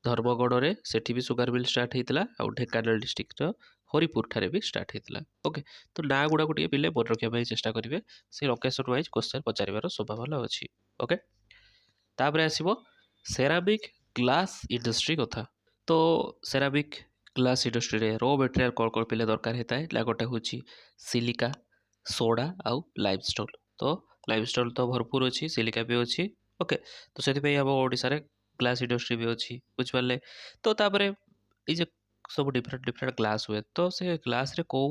धर्मगढ़ में सेठी भी सुगार मिल स्टार्ट होता आउ ढेंकानाल डिस्ट्रिक्ट हरिपुर ठारे भी स्टार्ट होता ओके तो ना गुड़ा को पिले मन रखा चेष्टा करेंगे से लोकेशन वाइज क्वेश्चन पचार संभावना अच्छी ओके तापर आसब सेरामिक ग्लास इंडस्ट्री कथा तो सेरामिक ग्लास इंडस्ट्री रे रॉ मटेरियल कौन कौन पिले दरकार होता है ना गोटे हूँ सिलिका सोडा आउ लाइमस्टोन तो लाइमस्टोन तो भरपूर अच्छी सिलिका भी अच्छी ओके तो से आम ओडार ग्लास इंडस्ट्री भी अच्छी बुझिपारे तो तापर ये सब डिफरेंट डिफरेंट ग्लास हुए तो से ग्लास रे कौ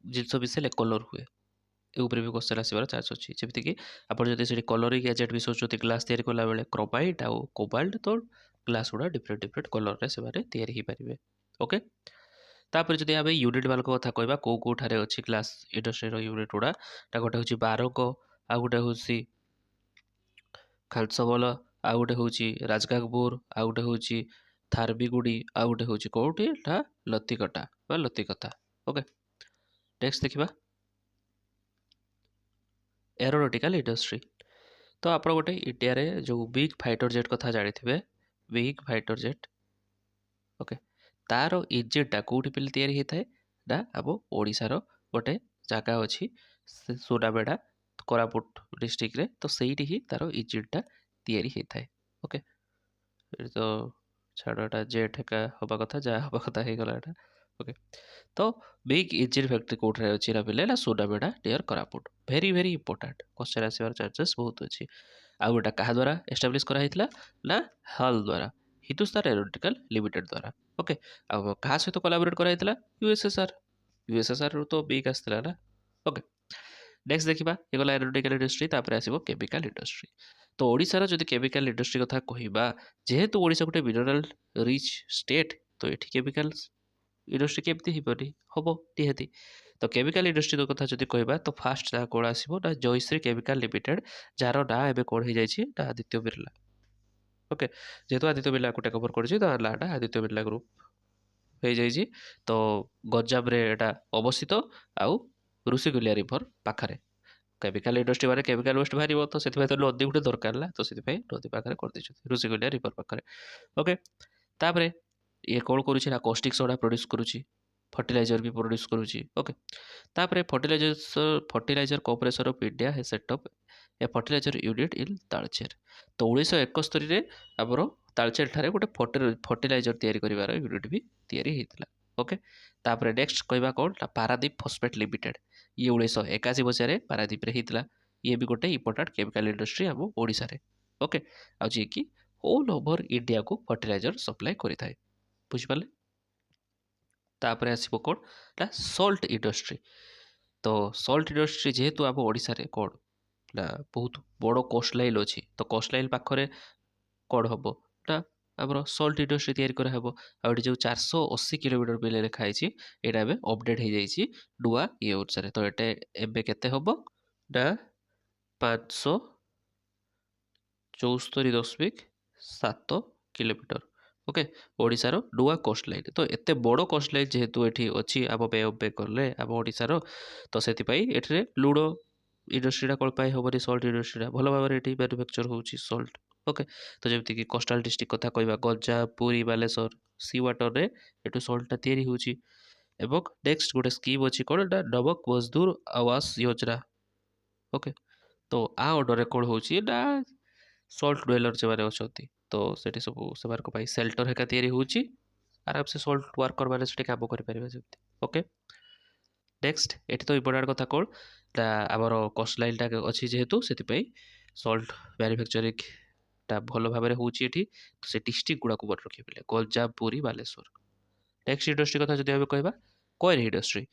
जिनस मिसेले कलर हुए ऊपर भी क्वेश्चन आसबार चान्स अच्छी जमीक आप कलरिंग एजेंट भी सोचते ग्लास तैयारी कला बेले क्रोमाइट आउ कोबाल्ट तो ग्लास गुड़ा डिफरेंट डिफरेंट कलर से तैयारी पारे ओके तापर जब आम यूनिट मान कथा कहवा कौ कौठार अच्छी ग्लास इंडस्ट्री यूनिट गुड़ा गोटे हूँ बारंग आउ गोटे हूँ खानसबल आउ गोटे हूँ राजगांगपुर आउ गोटे हूँ थारबीगुड़ी आउ गोटे हूँ कौटी ना लतीकटा लतीकथा ओके नेक्स्ट देखा एरोनॉटिकल इंडस्ट्री तो आप गोटे इंडिया रे जो बिग फाइटर जेट कथा जानी थे बिग फाइटर जेट ओके तार इंजिनटा कौटी पे तैयारी होता है ना आम ओडार गोटे जगह अच्छी सुनाबेड़ा कोरापुट डिस्ट्रिक्ट रे तो सही ही तार इंजिनटा तैयारी होता है ओके तो छाड़टा जेट एका हवा कथा जहाँ हवा कथा हो गला ओके तो बिग इंजिन फैक्ट्री कौट अच्छी ना पे सुनाबेड़ा नियर कोरापुट भेरी भेरी इंपोर्टाट क्वेश्चन आसबार चान्सेस बहुत अच्छी आउ गोटा क्या द्वारा एस्टाब्लीश कराइला ना हल द्वारा हिंदुस्तान एरोनॉटिकल लिमिटेड द्वारा ओके अब क्या सहित कोलाबोरेट कराइला यूएसएसआर रू तो बिग आसला ना ओके नेक्स्ट देखा ये गला एरोनॉटिकल इंडस्ट्री तापर आसब केमिकल इंडस्ट्री तो ओडिशार जदि केमिकल इंडस्ट्री कथा कहवा जेहेतु ओडिशा गोटे मिनरल रिच स्टेट तो ये केमिकल इंडस्ट्री केमती होबनी हम निहाती तो केमिकल इंडस्ट्री कथा जब कहवा तो फास्ट ना कौन आसो ना जयश्री केमिकल लिमिटेड जार ना एवं कौन हो जाए ना आदित्य बिरला ओके जेहेतु आदित्य बिरला को टेकओवर कर आदित्य बिरला ग्रुप हो जाए तो गंजाम रे एटा अवस्थित आउ ऋषिकुलिया रिभर पाखरे केमिकल इंडस्ट्री माने केमिकल वेस्ट बाहर तो से नदी गोटे दरकार ला तो से नदी पाखे कर ऋषिकुलिया रिभर पाखरे ओके तापर ये कौन करुँच कॉस्टिक सोडा प्रोड्यूस करुँची फर्टिलाइजर भी प्रोड्यूस करुँची ओके तापर फर्टिलाइजर कॉर्पोरेशन ऑफ इंडिया है set up a fertiliser unit in Talcher तो 1971 आमर तालचेर ठारे गोटे फर्टिलाइजर तैयारी करार यूनिट भी तैयारी होता ओके तापर नेक्स्ट कहवा कौन ना पारादीप फॉस्फेट लिमिटेड ये 1981 मसीह पारादीप रे होता ये भी गोटे इंपोर्टाट केमिकल इंडस्ट्री आम ओडिशा ओके आ जी कि ऑल ओवर इंडिया को फर्टिलाइजर सप्लाई करें बुझिपारे तापर आसो कौन ना सल्ट इंडस्ट्री। तो सल्ट इंडस्ट्री जेहेतु आम ओडिशा रे कौन ना बहुत बड़ कोस्ट लाइन अच्छी, तो कोस्ट लाइन पाखरे कौन हम ना आमर सल्ट इंडस्ट्री तैयारी कराहब। आउट जो 480 किलोमीटर बेले लिखाई यहाँ एवं अपडेट हो जाइए नुआ ये अनुसार। तो ये एवं केते हम ना 574.7 किलोमीटर। ओके, ओडिशार नुआ कोस्ट लाइन। तो एत बड़ कोस्ट लाइन जेहेतु ये अच्छी आम बे अफ बेंगल आम ओडिशार, तो से ये लुण इंडस्ट्रीटा कौन पाई हेनी सल्ट इंडस्ट्रीटा भल भाव में मैन्युफैक्चर होची सल्ट। ओके, तो जमीक कोस्टाल डिस्ट्रिक्ट कथा कहवा गंजाम पुरी बालेश्वर सी वाटर रे एटू सल्टा तैयारी होची। एवं नेक्स्ट गोटे स्कीम अच्छी कौन ना नमक मजदूर आवास योजना। ओके, तो आ ऑर्डर कौन होची ना सल्ट डवेलर जो मैंने अच्छा, तो सेठी सब से सेल्टर हेका तैयारी होची, आराम से सल्ट वर्कर मैंने से काम कर। ओके, नेक्स्ट ये तो इम्पोर्टाट कथा कौन ना आमर कोस्ट लाइन टा अच्छी जेहेतु से सल्ट मैन्युफैक्चरिंग टा भल भाव में होची से डिस्ट्रिक्ट गुड़ा मन रखिए गंजाम पुरी बालेश्वर। नेक्स्ट इंडस्ट्री कथा जो कहवा कयर इंडस्ट्री।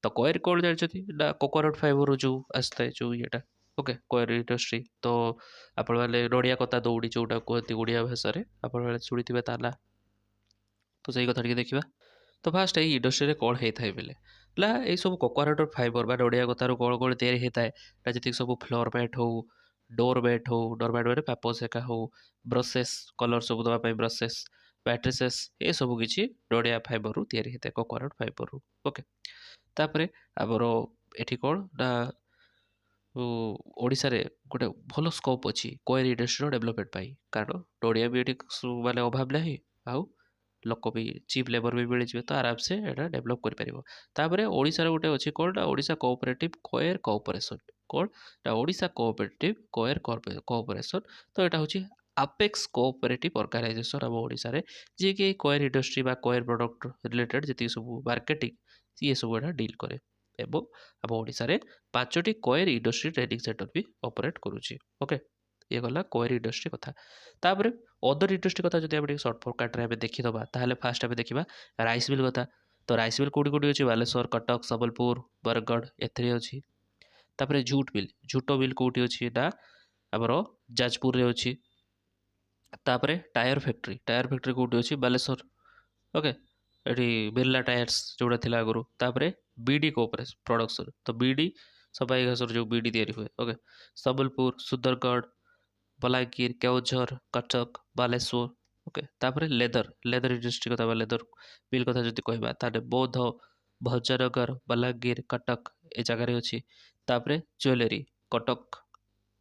तो कयर कौन जानते ना कोकोनट फाइबर जो आसता है जो ये। ओके, कयर इंडस्ट्री तो आपण मैंने नड़िया कता दौड़ी जोटा कहते ओडिया भाषा आपण मैंने शुणी ताना। तो सही कथा देखा। तो फास्ट ये इंडस्ट्री कौन होता है बेले ना ये सब कोकोनट फाइबर बा नड़िया कतार कौन कौन तैयारी होता है ना जी सब फ्लोर मैट हो डोर मैट मैंने पेपर्स एका हो ब्रशेस कलर सब दवाई ब्रशेस मैट्रिसेस ये सब किसी नड़िया फाइबर रू तैयारी होता है कोकोनट फाइबर रू। ओके, तापर आमर एठी कौन ना ओडिशा रे गोटे भल स्कोप अच्छी कयर इंडस्ट्री डेभलपमेंट पाई, कारण नड़िया भी ये माने अभाव ना आउ लोक भी चीप लेबर भी मिल जाए, तो आराम से यहाँ डेभलप कर। ओडिशा गोटे अच्छी कौन ना ओडिशा कोऑपरेटिव कयर कोऑपरेशन कौन ना ओडिशा कोऑपरेटिव कयर कोऑपरेशन। तो यहाँ हूँ आपेक्स कोऑपरेटिव ऑर्गेनाइजेशन आम ओडिशा रे जी कि कयर इंडस्ट्री बा कयर प्रोडक्ट रिलेटेड जी सब मार्केटिंग ये सब यहाँ डील करे। एवं आम ओडिशा रे 5टी कयर इंडस्ट्री ट्रेनिंग सेंटर भी ऑपरेट करुच्ची। ओके, ये गला कयर इंडस्ट्री कथा। तापर अदर इंडस्ट्री कथा जो सर्ट फर्टकट्रे देखीदबा ताहले फास्ट आम देखा राइस मिल कथा। तो राइस मिल कौटी कौटी अच्छी बालेश्वर कटक संबलपुर बरगढ़ एथे अच्छी। तापर झूट मिल कौटी अच्छी ना आमर जाजपुर रे अच्छी। तापर टायर फैक्ट्री कौटी अच्छी बालेश्वर। ओके, ये बिरला टायर्स जोड़ा थी आगुरी। तापर बीडी कोऑपरेशन प्रोडक्शन, तो बीडी सफाई घासर जो बीडी तैयारी हुए। ओके, संबलपुर सुंदरगढ़ बलांगीर केवझर कटक बालेश्वर। ओके, तापर लेदर इंडस्ट्री कथा लेदर मिल कथा जो कहवा ताले बौद्ध भजनगर बलांगीर कटक ए जगार अच्छी। तापर ज्वेलरी कटक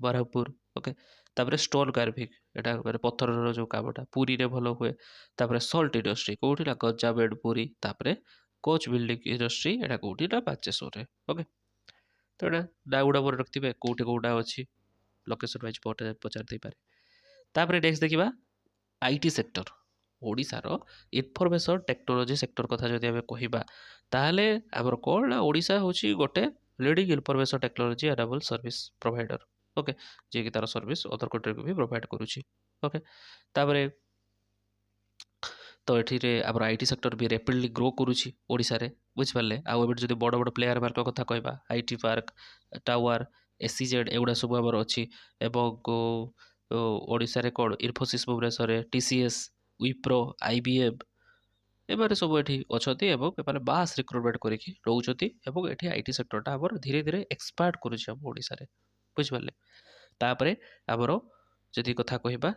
बरहमपुर। ओके, तापर स्टोन कार्विंग एटा पत्थर जो कामटा पुरी रे भल हुए। तापर सल्ट इंडस्ट्री कौटी ना गंजाम एंड पुरी। तापर कोच बिल्डिंग इंडस्ट्री एटा कौटी ना बाचेश्वर। ओके, तो एटा ना गुड़ा मन रखिथे कौटी कौटा अच्छी लोकेशन वाइज पचार दे पारे। तापर नेक्स्ट देखा आईटी सेक्टर ओडिशार इनफॉरमेशन टेक्नोलॉजी सेक्टर कथा जदि आमे कहिबा ताहले आमर कोन ना ओडिशा होची गोटे leading information technology enable service provider. Okay, जे कि तार सर्विस अदर कंट्री को भी प्रोवाइड करूची। ओके, तापर तो ये आमर आईटी सेक्टर भी रैपिडली ग्रो करुची ओडिशा रे बुझिपारे। आउ एबे जदि बड़ बड़ प्लेयर मार्क कथा कहबा आईटी पार्क टावर एससीजेड एगुड़ा सब आमर अच्छी। एवं ओडिशा रे कौन इनफोसिस भुवनेश्वर टीसीएस विप्रो आईबीएम एबारे सब ये अच्छा बास रिक्रुटमेंट करके रोचे। ये आईटी सेक्टरटा आमर धीरे धीरे एक्सपांड करुच्छे आम ओडिशा रे बुझिपारे। तापर आमर जदि कथा कहबा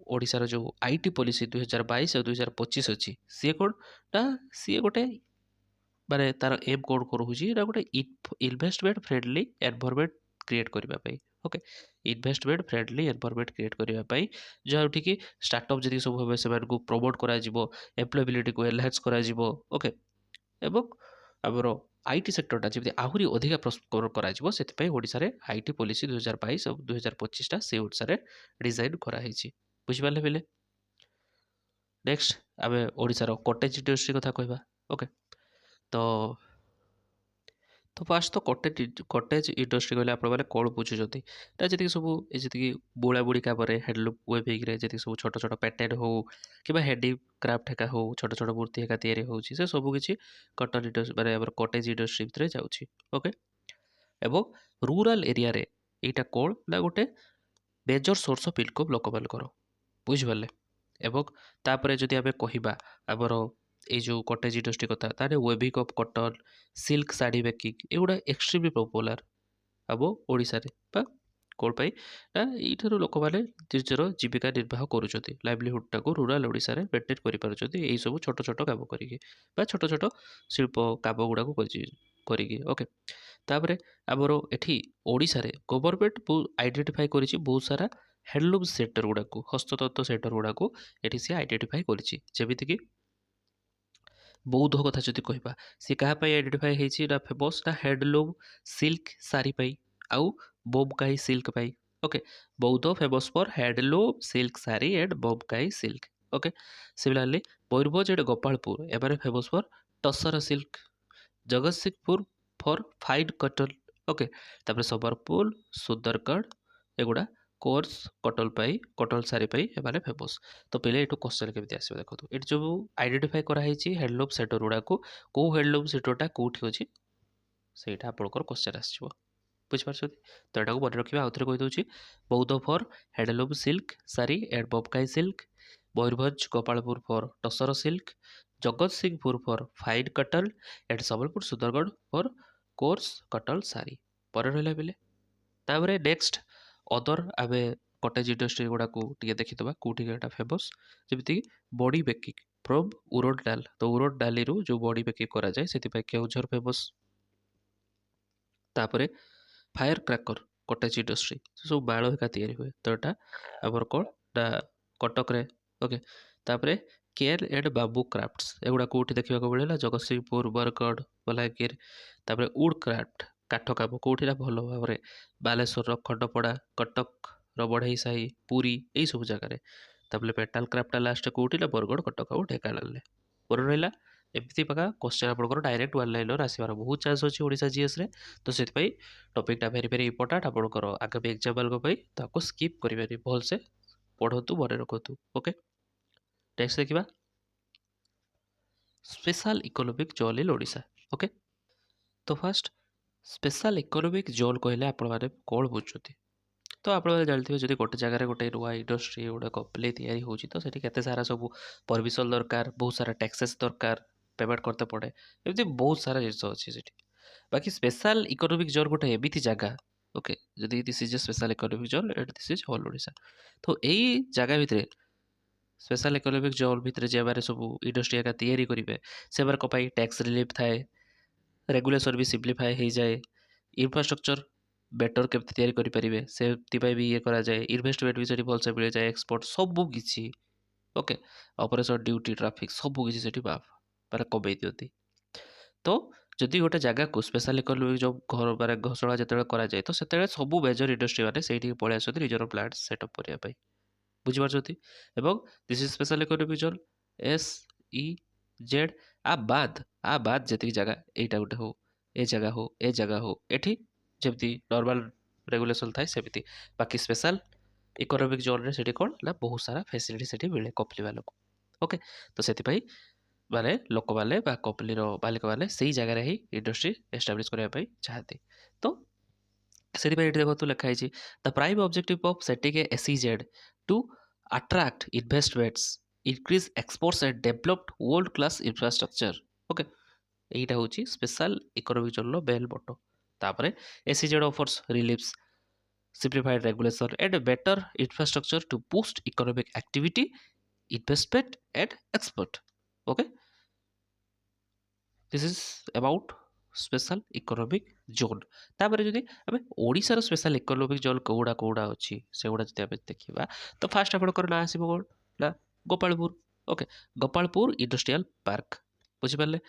ओडिशार जो आईटी पॉलिसी 2022 और 2025 अच्छी सी कौन ना सी गोटे माने तार एम कौन करुँची ना गोटे इन्वेस्टमेंट फ्रेंडली एनवायरनमेंट क्रिएट करने। Okay, investment friendly environment create करने जोठी कि स्टार्टअप जी सब हे से प्रमोट करा एम्प्लॉयबिलिटी को एनहांस करा। ओके, एवं आमर आईटी सेक्टरटा जमी आहरी अधिका प्रस्ताव कर ओडिशा रे आईटी पॉलिसी 2022 और 2025 से अनुसार डिजाइन कराई बुझिपारे बेले। नेक्स्ट आमे ओडिशार कटेज इंडस्ट्री कथा कहबा। ओके, तो तो फास्ट तो कटेज इंडस्ट्री कहले आपने कौन बुझुଛନ୍ତି ना जी सब ये बुड़ा बुड़ी कामरे हैंडलूम वेविंग जी सब छोट छोट पैटर्न हो कि हैंडीक्राफ्ट हेका हो छोट छोट मूर्ति हेका तैयारी होउछि से सब किछि कटन इंडस्ट्री माने हमर कटेज इंडस्ट्री भितर जाउछि ओके एवं रूरल एरिया रे एटा कौन ना गोटे मेजर सोर्स ऑफ इनकम लोक मानकर बुझिपारे एवं तापर जदि आमे कहिबा आमर ଏଇ ଯେଉଁ କଟେଜ ଇଣ୍ଡଷ୍ଟ୍ରି କଥା ତାହେଲେ weaving of cotton silk sari making ଏଗୁଡ଼ା ଏକ୍ସଟ୍ରିମଲି ପପୁଲାର ଆମ ଓଡ଼ିଶାରେ ବା କ'ଣ ପାଇଁ ନା ଏଇଠାରୁ ଲୋକମାନେ ନିଜର ଜୀବିକା ନିର୍ବାହ କରୁଛନ୍ତି ଲାଇଭଲିହୁଡ଼ଟାକୁ ରୁରାଲ ଓଡ଼ିଶାରେ ମେଣ୍ଟେନ୍ କରିପାରୁଛନ୍ତି ଏଇସବୁ ଛୋଟ ଛୋଟ କାମ କରିକି ବା ଛୋଟ ଛୋଟ ଶିଳ୍ପ କାମ ଗୁଡ଼ାକୁ କରିକି ଓକେ ତାପରେ ଆମର ଏଠି ଓଡ଼ିଶାରେ ଗଭର୍ଣ୍ଣମେଣ୍ଟ ଆଇଡେଣ୍ଟିଫାଇ କରିଛି ବହୁତ ସାରା ହ୍ୟାଣ୍ଡଲୁମ୍ ସେକ୍ଟର ଗୁଡ଼ାକୁ ହସ୍ତତନ୍ତ ସେକ୍ଟର ଗୁଡ଼ାକୁ ଏଠି ସେ ଆଇଡେଣ୍ଟିଫାଇ କରିଛି ଯେମିତିକି ବୌଦ୍ଧ କଥା ଯଦି କହିବା ସେ କାହା ପାଇଁ ଆଇଡେଣ୍ଟିଫାଇ ହେଇଛି ନା ଫେମସ୍ ନା ହ୍ୟାଣ୍ଡଲୁମ୍ ସିଲ୍କ ଶାଢ଼ୀ ପାଇଁ ଆଉ ବୋମକାଇ ସିଲ୍କ ପାଇଁ okay Boudh famous for handloom silk sari and Bomkai silk okay similarly Mayurbhanj and Gopalpur ଏମାନେ famous for tussar silk Jagatsinghpur for fine cotton okay ତାପରେ ସମ୍ବଲପୁର ସୁନ୍ଦରଗଡ଼ ଏଗୁଡ଼ା କୋର୍ସ କଟନ୍ ପାଇଁ କଟନ୍ ଶାଢ଼ୀ ପାଇଁ ଏମାନେ ଫେମସ୍ ତ ପିଲେ ଏଠୁ କ୍ୱେଶ୍ଚନ୍ କେମିତି ଆସିବ ଦେଖନ୍ତୁ ଏଠି ଯେଉଁ ଆଇଡେଣ୍ଟିଫାଇ କରାହେଇଛି ହ୍ୟାଣ୍ଡଲୁମ୍ ସେକ୍ଟର ଗୁଡ଼ାକୁ କେଉଁ ହ୍ୟାଣ୍ଡଲୁମ୍ ସେକ୍ଟରଟା କେଉଁଠି ଅଛି ସେଇଟା ଆପଣଙ୍କର କ୍ୱେଶ୍ଚନ୍ ଆସିଯିବ ବୁଝିପାରୁଛନ୍ତି ତ ଏଟାକୁ ମନେ ରଖିବା ଆଉଥରେ କହିଦେଉଛି Boudh for handloom silk sari and Bomkai silk Mayurbhanj Gopalpur for tussar silk Jagatsinghpur for fine cotton and Sambalpur Sundargarh for coarse cotton sari ପରେ ରହିଲା ପିଲେ ତାପରେ ନେକ୍ସଟ ଅଦର ଆମେ କଟେଜ ଇଣ୍ଡଷ୍ଟ୍ରି ଗୁଡ଼ାକୁ ଟିକେ ଦେଖିଦେବା କେଉଁଠି ଏଇଟା ଫେମସ୍ ଯେମିତିକି ବଡ଼ି ବେକିଂ ଫ୍ରମ୍ ଉରଡ଼ ଡାଲ ତ ଉରଡ଼ ଡାଲିରୁ ଯେଉଁ ବଡ଼ି ବେକିଂ କରାଯାଏ ସେଥିପାଇଁ କେଉଁଝର ଫେମସ୍ ତାପରେ ଫାୟାର କ୍ରାକର କଟେଜ ଇଣ୍ଡଷ୍ଟ୍ରି ସବୁ ବାଣ ହେକା ତିଆରି ହୁଏ ତ ଏଇଟା ଆମର କ'ଣ ନା କଟକରେ ଓକେ ତାପରେ କେନ୍ ଆଣ୍ଡ ବାମ୍ବୁ କ୍ରାଫ୍ଟସ୍ ଏଗୁଡ଼ା କେଉଁଠି ଦେଖିବାକୁ ମିଳେ ନା ଜଗତସିଂହପୁର ବରଗଡ଼ ବଲାଙ୍ଗୀର ତାପରେ ଉଡ୍ କ୍ରାଫ୍ଟ କାଠ କାମ କେଉଁଠି ନା ଭଲ ଭାବରେ ବାଲେଶ୍ୱରର ଖଣ୍ଡପଡ଼ା କଟକର ବଢ଼େଇ ସାହି ପୁରୀ ଏଇସବୁ ଜାଗାରେ ତାପରେ ମେଟାଲ କ୍ରାଫ୍ଟଟା ଲାଷ୍ଟ କେଉଁଠି ନା ବରଗଡ଼ କଟକ ଆଉ ଢେଙ୍କାନାଳରେ ମନେ ରହିଲା ଏମିତି ପ୍ରକାର କ୍ୱେଶ୍ଚନ୍ ଆପଣଙ୍କର ଡାଇରେକ୍ଟ ୱାନ୍ ଲାଇନର ଆସିବାର ବହୁତ ଚାନ୍ସ ଅଛି ଓଡ଼ିଶା ଜିଏସ୍ରେ ତ ସେଥିପାଇଁ ଟପିକ୍ଟା ଭେରି ଭେରି ଇମ୍ପୋର୍ଟାଣ୍ଟ ଆପଣଙ୍କର ଆଗାମୀ ଏକ୍ଜାମ୍ପଲଙ୍କ ପାଇଁ ତାକୁ ସ୍କିପ୍ କରିବେନି ଭଲସେ ପଢ଼ନ୍ତୁ ମନେ ରଖନ୍ତୁ ଓକେ ନେକ୍ସଟ ଦେଖିବା special economic zone in Odisha okay ତ ଫାଷ୍ଟ ସ୍ପେଶାଲ ଇକୋନୋମିକ୍ ଜୋନ୍ କହିଲେ ଆପଣମାନେ କ'ଣ ବୁଝୁଛନ୍ତି ତ ଆପଣମାନେ ଜାଣିଥିବେ ଯଦି ଗୋଟେ ଜାଗାରେ ଗୋଟେ ନୂଆ ଇଣ୍ଡଷ୍ଟ୍ରି ଗୋଟେ କମ୍ପାନୀ ତିଆରି ହେଉଛି ତ ସେଠି କେତେ ସାରା ସବୁ ପରମିସନ୍ ଦରକାର ବହୁତ ସାରା ଟ୍ୟାକ୍ସେସ୍ ଦରକାର ପେମେଣ୍ଟ କରତେ ପଡ଼େ ଏମିତି ବହୁତ ସାରା ଜିନିଷ ଅଛି ସେଠି ବାକି ସ୍ପେଶାଲ ଇକୋନୋମିକ୍ ଜୋନ୍ ଗୋଟେ ଏମିତି ଜାଗା ଓକେ ଯଦି this is a special economic zone and this is all Odisha ତ ଏଇ ଜାଗା ଭିତରେ ସ୍ପେଶାଲ ଇକୋନୋମିକ୍ ଜୋନ୍ ଭିତରେ ଯେଉଁମାନେ ସବୁ ଇଣ୍ଡଷ୍ଟ୍ରି ଏକା ତିଆରି କରିବେ ସେମାନଙ୍କ ପାଇଁ ଟ୍ୟାକ୍ସ ରିଲିଫ୍ ଥାଏ ରେଗୁଲେସନ୍ ବି ସିମ୍ପ୍ଲିଫାଏ ହେଇଯାଏ ଇନଫ୍ରାଷ୍ଟ୍ରକ୍ଚର ବେଟର କେମିତି ତିଆରି କରିପାରିବେ ସେଥିପାଇଁ ବି ଇଏ କରାଯାଏ ଇନଭେଷ୍ଟମେଣ୍ଟ ବି ସେଠି ଭଲସେ ମିଳିଯାଏ ଏକ୍ସପୋର୍ଟ ସବୁ କିଛି ଓକେ ଅପରେସନ୍ ଡ୍ୟୁଟି ଟ୍ରାଫିକ୍ ସବୁ କିଛି ସେଠି ମାନେ କମେଇ ଦିଅନ୍ତି ତ ଯଦି ଗୋଟେ ଜାଗାକୁ ସ୍ପେଶାଲ ଇକୋନୋମିକ୍ ଯେଉଁ ଘର ମାନେ ଘୋଷଣା ଯେତେବେଳେ କରାଯାଏ ତ ସେତେବେଳେ ସବୁ ମେଜର ଇଣ୍ଡଷ୍ଟ୍ରି ମାନେ ସେଇଠିକି ପଳେଇ ଆସନ୍ତି ନିଜର ପ୍ଲାଣ୍ଟ ସେଟଅପ୍ କରିବା ପାଇଁ ବୁଝିପାରୁଛନ୍ତି ଏବଂ this is special economic zone SEZ ଆ ବାଦ ଯେତିକି ଜାଗା ଏଇଟା ଗୋଟେ ହଉ ଏ ଜାଗା ହଉ ଏଠି ଯେମିତି ନର୍ମାଲ ରେଗୁଲେସନ୍ ଥାଏ ସେମିତି ବାକି ସ୍ପେଶାଲ ଇକୋନୋମିକ୍ ଜୋନ୍ରେ ସେଠି କ'ଣ ନା ବହୁତ ସାରା ଫେସିଲିଟି ସେଠି ମିଳେ କମ୍ପାନୀ ମାନଙ୍କୁ ଓକେ ତ ସେଥିପାଇଁ ମାନେ ଲୋକମାନେ ବା କମ୍ପାନୀର ମାଲିକମାନେ ସେଇ ଜାଗାରେ ହିଁ ଇଣ୍ଡଷ୍ଟ୍ରି ଏଷ୍ଟାବ୍ଲିଶ୍ କରିବା ପାଇଁ ଚାହାନ୍ତି ତ ସେଥିପାଇଁ ଏଠି ଦେଖନ୍ତୁ ଲେଖା ହେଇଛି the prime objective of setting a SEZ to attract investments increase exports and developed world class infrastructure okay এইটা হচ্ছে স্পেশাল ইকোনমিক জোন বেল বটো তারপরে SEZ offers reliefs simplified regulation and better infrastructure to boost economic activity investment and export okay this is about special economic zone ତାପରେ ଯଦି ଆମେ ଓଡ଼ିଶାର ସ୍ପେଶାଲ ଇକୋନୋମିକ୍ ଜୋନ୍ କେଉଁଗୁଡ଼ା ଅଛି ସେଗୁଡ଼ା ଯଦି ଆମେ ଦେଖିବା ତ ଫାଷ୍ଟ ଆପଣଙ୍କର ନାଁ ଆସିବ କ'ଣ ନା Gopalpur okay Gopalpur industrial park ବୁଝିପାରିଲେ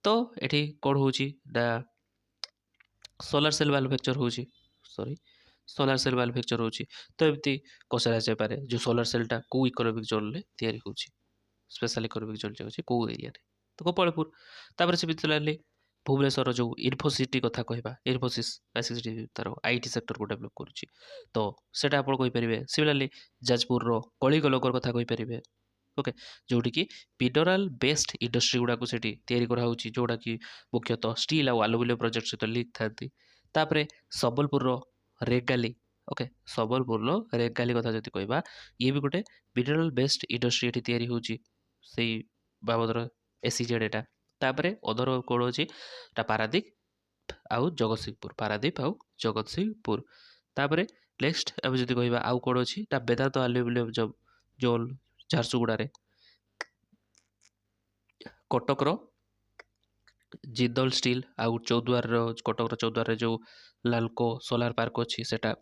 ତ ଏଠି କ'ଣ ହେଉଛି ନା ସୋଲାର ସେଲ୍ ମ୍ୟାନୁଫ୍ୟାକ୍ଚର ହେଉଛି ସୋଲାର ସେଲ୍ ମ୍ୟାନୁଫ୍ୟାକ୍ଚର ହେଉଛି ତ ଏମିତି କସରା ଯାଇପାରେ ଯେଉଁ ସୋଲାର ସେଲ୍ଟା କେଉଁ ଇକୋନୋମିକ୍ ଜୋନ୍ରେ ତିଆରି ହେଉଛି ସ୍ପେଶାଲ ଇକୋନୋମିକ୍ ଜୋନ୍ ଯେ ଅଛି କେଉଁ ଏରିଆରେ ତ ଗୋପାଳପୁର ତାପରେ ସେମିତି ରହିଲେ भुवनेश्वर जो इन्फोसिटी कथा कहवा इन्फोसिस आईसीटी तार आईटी सेक्टर को डेभलप करुच्ची तो सेटा आप कहींपारे सिमिलारली जाजपुर कलिगनगर कथा कहींपारे ओके जोटी कि मिनराल बेस्ड इंडस्ट्री गुड़ाक से कराऊँच जोटा कि मुख्यतः स्टील आउ आलुमिनियम प्रोजेक्ट सहित लिंक था तापर संबलपुर रेगाली ओके संबलपुर रेगाली कथा जब कहवा ये भी गोटे मिनराल बेस्ड इंडस्ट्री ये होची से बाबदर एसीजेड एटा तापर अदर कौन अच्छी पारादीप आउ जगतसिंहपुर पारादीप आउ जगतसिंहपुर तापर नेक्स्ट आम जब कह आउ कौन अच्छी वेदांत आलुमिनियम जोन झारसुगुड़ा कटकर जिंदल स्टील आउ चौद्वार कटकर चौद्वार जो लालको सोलार पार्क अच्छी सेटा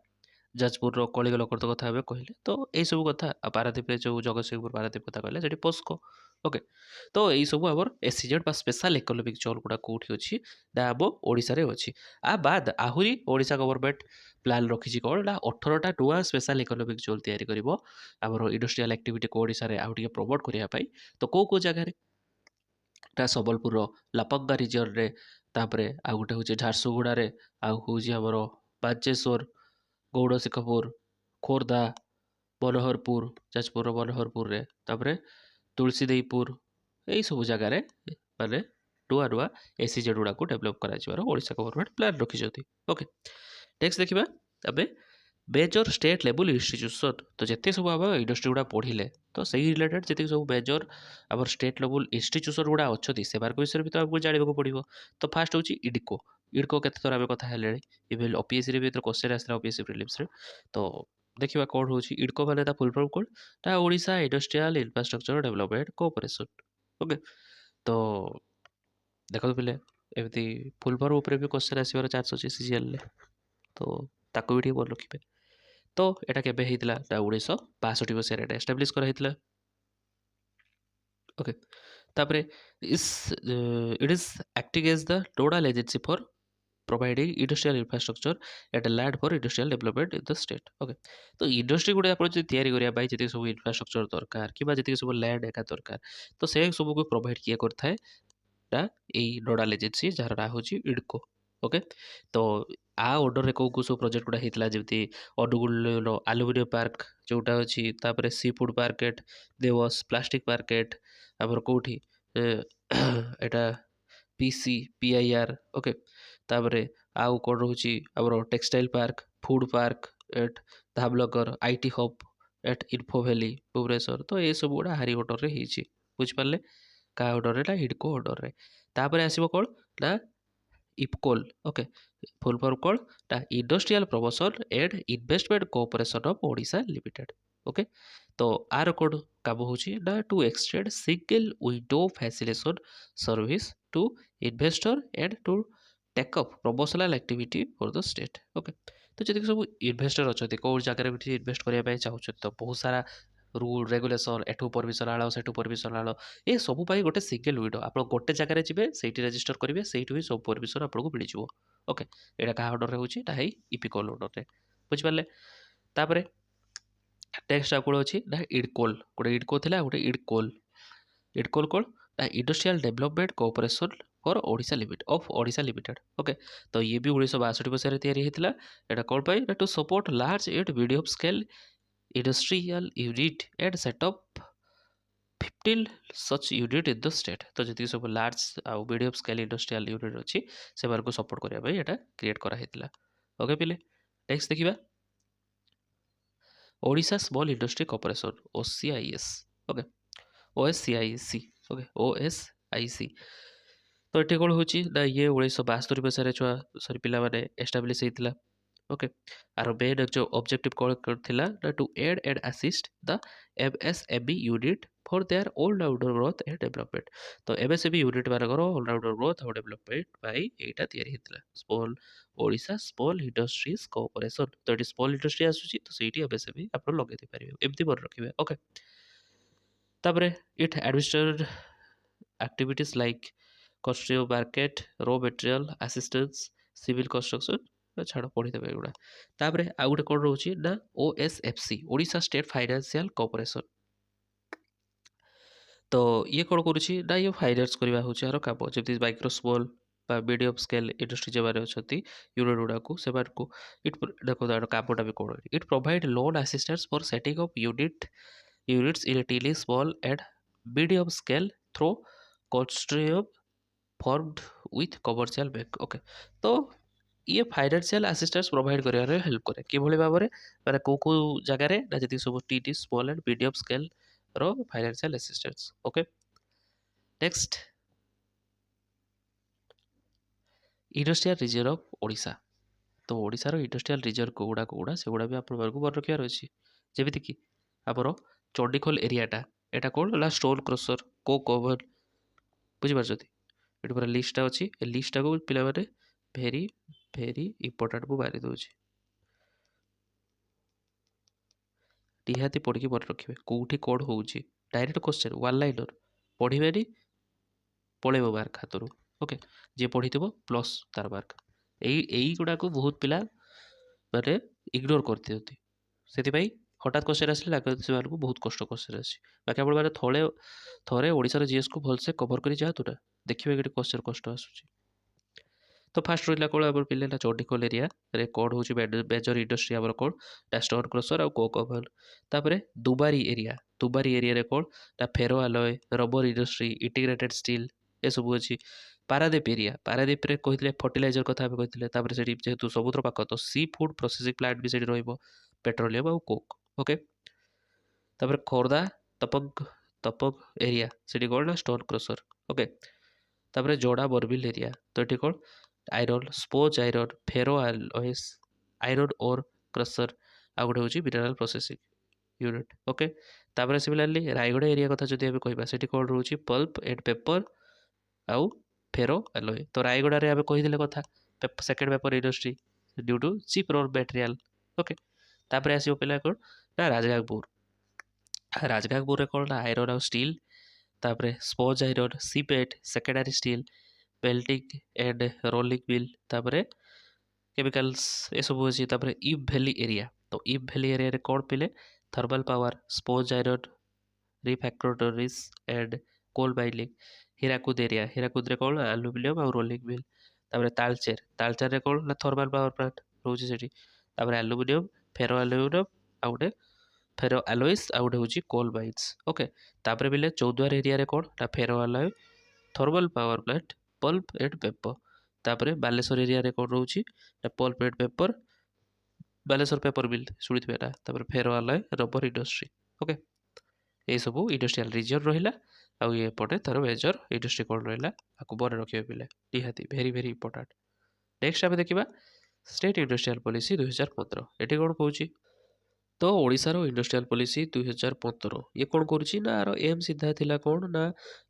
जाजपुर कलिगनगर कथा कहले तो यही सब कथा पारादीप जो जगतसिंहपुर पारादीप कथा कहले से पोस्को ओके तो यही सब आमर एसीजेड बा स्पेशल इकोनॉमिक जोन गुड़ा कौटी अच्छी आम ओडिशा रे अच्छी आ बाद आहुरी ओडिशा गवर्नमेंट प्लान रखी कौन ना 18टा नुआ स्पेशल इकोनॉमिक जोन तैयारी करिवो आमर इंडस्ट्रियल एक्टिविटी को ओडिशा रे आउ टिके प्रमोट करिया पाई तो को जगह टा संबलपुर लापंगा रिजन रे तापरे आ गोटे हूँ झारसुगुड़ा आउ हूँ आमर बांचेश्वर गौड़शिखपुर खोर्धा मनोहरपुर जाजपुर मनोहरपुर रे तापरे तुलसीदेईपुर यही सब जगार माने नुआ नुआ एसीजेड गुड़ा को डेभलप कर ओडिशा गवर्नमेंट प्लान रखी ओके नेक्स्ट देखा आम मेजर स्टेट लेवल इंस्टीट्यूशन तो जिते सब आम इंडस्ट्री गुड़ा पढ़ले तो सही रिलेटेड जी सब मेजर आम स्टेट लेवल इंस्टीट्यूशन गुड़ा अच्छा से विषय भी तो आमको जानवा पड़ो तो फास्ट हूँ इडको इडको के थर आम कथा इवेन ओपीएससी भी क्वेश्चन आसला ओपीएससी प्रिलिम्स तो देखा कौन हूँ इडको मैंने फुल फॉर्म कौन ना Odisha industrial infrastructure development cooperation okay तो देखो पे एमती फुल फॉर्म उपर भी क्वेश्चन आसबार चान्स अच्छे सीजीएल तो ताको भी मन रखिए तो यहाँ केबे होता ना 1962 मसीह एस्टाब्लीश कराइला ओके तापर is it is acting as the nodal agency for providing industrial infrastructure at land for industrial development in the state okay तो इंडस्ट्री गुड़ा आप तैयारी करने जी सब इंफ्रास्ट्रक्चर दरकार कि जी सब लैंड एका दरकार तो से सब को प्रोवाइड किए करता है नोडाल एजेंसी जार ना हूँ इडको ओके तो आ ऑर्डर रे को सब प्रोजेक्ट गुड़ा होता जमी अनुगुल आलुमिनियम पार्क जोटा अच्छी sea food market देवस plastic market आमर कौटी एटा पीसी पीआईआर ओके तापरे आउ कौन रोचे आमर textile park food park at Dhamnagar IT hub at Info Valley Bhubaneswar तो ये सब गुड़ा हारी ऑर्डर रे बुझिपारे क्या ऑर्डर रे ना हिडको ऑर्डर रे तापर आसो कौन ना इपकोल ओके फुल फॉर्म कौन ना Industrial promotion and Investment Cooperation of Odisha limited okay तो आर कौन काम हो to extend single window facilitation service to investor and to take up promotional activity for the state okay तो जी सब इन्वेस्टर अच्छा कौन जगह भी इन्वेस्ट करने चाहते तो बहुत सारा रूल रेगुलेसन एठू परमिशन आण सेठू परमिशन आण ये सब गोटे सिंगल विंडो आप गोटे जगह जी से रेजिस्टर करेंगे से ही सब परमिशन आपको मिल जाए ओके यहाँ क्या ऑर्डर होता इपिकल ऑर्डर बुझिपारे तापर नेक्स्ट आप कौन अच्छी ना इडकोल गोटे इडको था गोटे इडकोल इडकोल कौन ना industrial development cooperation for Odisha limit of Odisha limited okay तो ये भी 1962 मसीह तैयारी होता है कौन पाई to support large and medium scale industrial unit and setup 15 such unit in the state तो जी सब लार्ज आउ मीडियम स्केल इंडस्ट्रियल यूनिट अच्छी से सपोर्ट करने यहाँ क्रिएट कराइला ओके पिले नेक्स्ट देखा Odisha small industry corporation OCIS okay OSCIC okay OSIC तो ये कौन होना ये 1962 मसीह छुआ सरी पे एस्टाब्लीश होता ओके आर मेन जो ऑब्जेक्टिव कौन थिला to aid and assist the MSME unit for their allrounder growth and development तो एमएसएमई यूनिट मानकर ऑलराउंडर ग्रोथ और डेवलपमेंट पाई एटा तैयारी होता small Odisha small industries cooperation तो ये स्मॉल इंडस्ट्री आसूची तो सेठी एमएसएमई आप लगे दे पारे एमती मन रखिबे ओके तापर it administrated activities like construction market raw material assistance civil construction छाड़ पढ़ीदेवे एगुड़ा तापर आउ गोटे कौन रोचे ना OSFC Odisha State Financial Corporation तो ये कौन करुच्ची ना ये फाइनान्स करवा हूँ यार काम जमी माइक्रो स्मॉल বা ମିଡ଼ିୟମ୍ ସ୍କେଲ୍ ଇଣ୍ଡଷ୍ଟ୍ରି ଯେଉଁମାନେ ଅଛନ୍ତି ୟୁନିଟ୍ ଗୁଡ଼ାକୁ ସେମାନଙ୍କୁ ଦେଖନ୍ତୁ ଆର କାମଟା ବି କ'ଣ it provide loan assistance for setting up units in ଟିଲି small and medium scale through consortium formed with commercial bank. Okay, ତ ଇଏ ଫାଇନାନ୍ସିଆଲ୍ ଆସିଷ୍ଟାନ୍ସ ପ୍ରୋଭାଇଡ଼ କରିବାରେ ହେଲ୍ପ କରେ କିଭଳି ଭାବରେ ମାନେ କେଉଁ ଜାଗାରେ ନା ଯେତିକି ସବୁ ଟିଟି ସ୍ମଲ୍ ଆଣ୍ଡ ମିଡ଼ିୟମ୍ ସ୍କେଲ୍ର financial assistance. Okay, next industrial region of Odisha. ତ ଓଡ଼ିଶାର ଇଣ୍ଡଷ୍ଟ୍ରିଆଲ ରିଜିଅନ୍ କେଉଁଗୁଡ଼ା ସେଗୁଡ଼ା ବି ଆପଣମାନଙ୍କୁ ମନେ ରଖିବାର ଅଛି। ଯେମିତିକି ଆମର ଚଣ୍ଡିଖୋଲ ଏରିଆଟା ଏଇଟା କ'ଣ ନା ଷ୍ଟୋନ୍ କ୍ରସର୍ କୋକ୍ ଓଭନ୍ ବୁଝିପାରୁଛନ୍ତି। ଏଠି ପୁରା ଲିଷ୍ଟଟା ଅଛି, ଏ ଲିଷ୍ଟଟାକୁ ପିଲାମାନେ ଭେରି ଭେରି ଇମ୍ପୋର୍ଟାଣ୍ଟ ମୁଁ ମାରି ଦେଉଛି, ନିହାତି ପଢ଼ିକି ମନେ ରଖିବେ କେଉଁଠି କ'ଣ ହେଉଛି। ଡାଇରେକ୍ଟ କ୍ୱେଶ୍ଚନ୍ ୱାନ୍ ଲାଇନର୍ ପଢ଼ିବେନି ପଳେଇବ ମାର୍କ ହାତରୁ। ଓକେ, ଯିଏ ପଢ଼ିଥିବ ପ୍ଲସ୍ ତାର ମାର୍କ। ଏଇଗୁଡ଼ାକୁ ବହୁତ ପିଲା ମାନେ ଇଗ୍ନୋର କରିଦିଅନ୍ତି, ସେଥିପାଇଁ ହଠାତ୍ କ୍ୱେଶ୍ଚନ୍ ଆସିଲେ ଲାଗନ୍ତି ସେମାନଙ୍କୁ ବହୁତ କଷ୍ଟ କ୍ୱେଶ୍ଚନ୍ ଆସିଛି। ବାକି ଆପଣମାନେ ଥରେ ଓଡ଼ିଶାର ଜିଏସ୍କୁ ଭଲସେ କଭର୍ କରି ଯାଆନ୍ତୁ ନା, ଦେଖିବେ ଏଠି କ୍ୱେଶ୍ଚନ୍ କଷ୍ଟ ଆସୁଛି। ତ ଫାଷ୍ଟ ରହିଲା କ'ଣ ଆମର ପିଲା ନା ଚଣ୍ଡିଖୋଲ ଏରିଆରେ କ'ଣ ହେଉଛି ମେଜର ଇଣ୍ଡଷ୍ଟ୍ରି ଆମର କ'ଣ ନା ଷ୍ଟୋନ୍ କ୍ରସର୍ ଆଉ କୋକ୍ ଓଭନ୍। ତାପରେ ଦୁବାରୀ ଏରିଆରେ କ'ଣ ନା ferro alloy, rubber industry, integrated steel ଏସବୁ ଅଛି। ପାରାଦୀପରେ କହିଥିଲେ ଫର୍ଟିଲାଇଜର କଥା ଆମେ କହିଥିଲେ। ତାପରେ ସେଠି ଯେହେତୁ ସମୁଦ୍ର ପାଖ ତ ସି ଫୁଡ୍ ପ୍ରୋସେସିଂ ପ୍ଲାଣ୍ଟ ବି ସେଠି ରହିବ, ପେଟ୍ରୋଲିୟମ୍ ଆଉ କୋକ୍। ଓକେ, ତାପରେ ଖୋର୍ଦ୍ଧା ତପଙ୍ଗ ଏରିଆ ସେଠି କ'ଣ ନା ଷ୍ଟୋନ୍ କ୍ରସର୍। ଓକେ, ତାପରେ ଯୋଡ଼ା ବର୍ବିଲ୍ ଏରିଆ ତ ଏଠି କ'ଣ iron sponge iron, ferro alloys, iron ore crusher, ଆଉ ଗୋଟେ ହେଉଛି ମିନେରାଲ୍ ପ୍ରୋସେସିଂ ୟୁନିଟ୍। ଓକେ, ତାପରେ ସିମିଲାରଲି ରାୟଗଡ଼ା ଏରିଆ କଥା ଯଦି ଆମେ କହିବା ସେଠି କ'ଣ ରହୁଛି ପଲ୍ପ ଏଣ୍ଡ ପେପର ଆଉ ଫେରୋ ଆଲୟ। ତ ରାୟଗଡ଼ାରେ ଆମେ କହିଥିଲେ କଥା second paper industry due to cheap raw material. Okay, ତାପରେ ଆସିବ ପିଲା କ'ଣ ନା ରାଜଗାଙ୍ଗପୁରରେ କ'ଣ ନା ଆଇରନ୍ ଆଉ ଷ୍ଟିଲ୍, ତାପରେ ସ୍ପୋଜ ଆଇରନ୍, ସିପେଟ୍, secondary steel, belting and rolling mill, ତାପରେ କେମିକାଲ୍ସ ଏସବୁ ଅଛି। ତାପରେ ଇବ୍ ଭ୍ୟାଲି ଏରିଆ, ତ ଇବ୍ ଭ୍ୟାଲି ଏରିଆରେ କ'ଣ ପିଲେ thermal power, sponge iron, refractories and coal mining. ହୀରାକୁଦରେ କ'ଣ ଆଲୁମିନିୟମ୍ ଆଉ ରୋଲିଂ ମିଲ୍। ତାପରେ ତାଳଚେରରେ କ'ଣ ନା ଥର୍ମାଲ ପାୱାର ପ୍ଲାଣ୍ଟ ରହୁଛି ସେଠି। ତାପରେ ଆଲୁମିନିୟମ୍, ଫେରୋ ଆଲୁମିନିୟମ୍ ଆଉ ଗୋଟେ ଫେରୋ ଆଲୋଇସ୍ ଆଉ ଗୋଟେ ହେଉଛି କୋଲ୍ ମାଇନ୍ସ। ଓକେ, ତାପରେ ପିଲେ ଚୌଦ୍ୱାର ଏରିଆରେ କ'ଣ ନା ferro alloy, thermal power plant, pulp and paper. ତାପରେ ବାଲେଶ୍ୱର ଏରିଆରେ କ'ଣ ରହୁଛି ନା pulp and paper, Baleswar paper mill ଶୁଣିଥିବେ ନା। ତାପରେ ferro alloy, rubber industry. Okay, ଏଇସବୁ ଇଣ୍ଡଷ୍ଟ୍ରିଆଲ ରିଜିଅନ୍ ରହିଲା। ଆଉ ଏପଟେ ତାର ମେଜର ଇଣ୍ଡଷ୍ଟ୍ରି କ'ଣ ରହିଲା ଆକୁ ମନେ ରଖିବେ ପିଲେ, ନିହାତି ଭେରି ଭେରି ଇମ୍ପୋର୍ଟାଣ୍ଟ। ନେକ୍ସଟ ଆମେ ଦେଖିବା ଷ୍ଟେଟ୍ ଇଣ୍ଡଷ୍ଟ୍ରିଆଲ ପଲିସି 2015। ଏଠି କ'ଣ କହୁଛି ତ ଓଡ଼ିଶାର ଇଣ୍ଡଷ୍ଟ୍ରିଆଲ ପଲିସି 2015 ଇଏ କ'ଣ କରୁଛି ନା ଆର ଏମ୍ ସିଧା ଥିଲା କ'ଣ ନା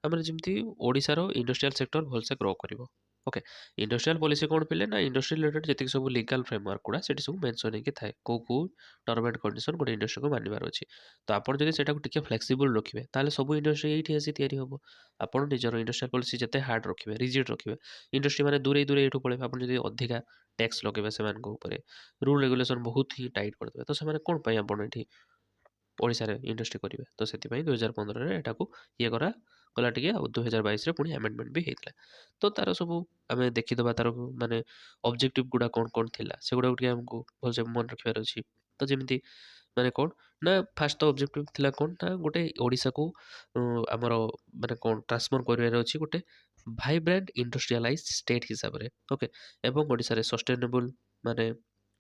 ଆମର ଯେମିତି ଓଡ଼ିଶାର ଇଣ୍ଡଷ୍ଟ୍ରିଆଲ ସେକ୍ଟର ଭଲସେ ଗ୍ରୋ କରିବ। ଓକେ, ଇଣ୍ଡଷ୍ଟ୍ରିଆଲ ପଲିସି କ'ଣ ପିଲେ ନା ଇଣ୍ଡଷ୍ଟ୍ରି ରିଲେଟେଡ୍ ଯେତିକି ସବୁ ଲିଗାଲ ଫ୍ରେମୱାର୍କ ଗୁଡ଼ା ସେଠି ସବୁ ମେନସନ୍ ହେଇକି ଥାଏ, କେଉଁ ଟର୍ମ ଆଣ୍ଡ କଣ୍ଡିସନ୍ ଗୋଟେ ଇଣ୍ଡଷ୍ଟ୍ରିକୁ ମାନିବାର ଅଛି। ତ ଆପଣ ଯଦି ସେଟାକୁ ଟିକେ ଫ୍ଲେକ୍ସିବୁଲ୍ ରଖିବେ ତାହେଲେ ସବୁ ଇଣ୍ଡଷ୍ଟ୍ରି ଏଇଠି ଆସି ତିଆରି ହେବ। ଆପଣ ନିଜର ଇଣ୍ଡଷ୍ଟ୍ରିଆଲ ପଲିସି ଯେତେ ହାର୍ଡ଼ ରଖିବେ, ରିଜିଡ୍ ରଖିବେ, ଇଣ୍ଡଷ୍ଟ୍ରି ମାନେ ଦୂରେଇ ଏଇଠୁ ପଳେଇବେ। ଆପଣ ଯଦି ଅଧିକା ଟ୍ୟାକ୍ସ ଲଗେଇବେ ସେମାନଙ୍କ ଉପରେ, ରୁଲ୍ ରେଗୁଲେସନ୍ ବହୁତ ହିଁ ଟାଇଟ୍ କରିଦେବେ, ତ ସେମାନେ କ'ଣ ପାଇଁ ଆପଣ ଏଠି ଓଡ଼ିଶାରେ ଇଣ୍ଡଷ୍ଟ୍ରି କରିବେ। ତ ସେଥିପାଇଁ 2015ରେ ଏଟାକୁ ଇଏ କରାଗଲା ଟିକେ, ଆଉ 2022ରେ ପୁଣି ଆମେଣ୍ଡମେଣ୍ଟ ବି ହେଇଥିଲା। ତ ତାର ସବୁ ଆମେ ଦେଖିଦେବା ତାର ମାନେ ଅବଜେକ୍ଟିଭ ଗୁଡ଼ା କ'ଣ ଥିଲା ସେଗୁଡ଼ାକୁ ଟିକେ ଆମକୁ ଭଲସେ ମନେ ରଖିବାର ଅଛି। ତ ଯେମିତି ମାନେ କ'ଣ ନା ଫାଷ୍ଟ ତ ଅବଜେକ୍ଟିଭ ଥିଲା କ'ଣ ନା ଗୋଟେ ଓଡ଼ିଶାକୁ ଆମର ମାନେ କ'ଣ ଟ୍ରାନ୍ସଫର୍ମ କରିବାର ଅଛି ଗୋଟେ ଭାଇବ୍ରାଣ୍ଟ ଇଣ୍ଡଷ୍ଟ୍ରିଆଲାଇଜ୍ ଷ୍ଟେଟ୍ ହିସାବରେ। ଓକେ, ଏବଂ ଓଡ଼ିଶାରେ ସଷ୍ଟେନେବୁଲ୍ ମାନେ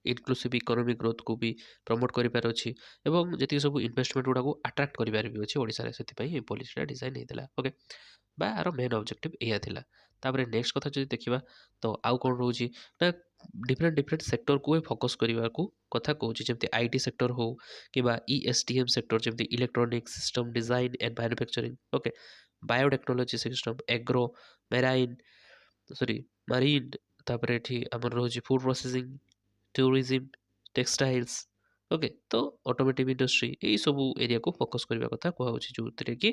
ଇନକ୍ଲୁସିଭ୍ ଇକୋନୋମିକ୍ ଗ୍ରୋଥକୁ ବି ପ୍ରମୋଟ୍ କରିବାର ଅଛି ଏବଂ ଯେତିକି ସବୁ ଇନଭେଷ୍ଟମେଣ୍ଟ ଗୁଡ଼ାକୁ ଆଟ୍ରାକ୍ଟ କରିବାର ବି ଅଛି ଓଡ଼ିଶାରେ। ସେଥିପାଇଁ ଏ ପଲିସିଟା ଡିଜାଇନ୍ ହେଇଥିଲା। ଓକେ, ବା ଆର ମେନ୍ ଅବଜେକ୍ଟିଭ ଏଇଆ ଥିଲା। ତାପରେ ନେକ୍ସଟ କଥା ଯଦି ଦେଖିବା ତ ଆଉ କ'ଣ ରହୁଛି ନା ଡିଫରେଣ୍ଟ ସେକ୍ଟରକୁ ଫୋକସ୍ କରିବାକୁ କଥା କହୁଛି, ଯେମିତି ଆଇଟି ସେକ୍ଟର ହଉ କିମ୍ବା ଇଏସ୍ଟିଏମ୍ ସେକ୍ଟର ଯେମିତି electronics system design and manufacturing. Okay, biotechnology system, agro Marin, ତାପରେ ଏଠି ଆମର ରହୁଛି food processing, tourism, textiles. Okay, ତ ଅଟୋମୋଟିଭ୍ ଇଣ୍ଡଷ୍ଟ୍ରି ଏଇସବୁ ଏରିଆକୁ ଫୋକସ୍ କରିବା କଥା କୁହାହେଉଛି, ଯେଉଁଥିରେ କି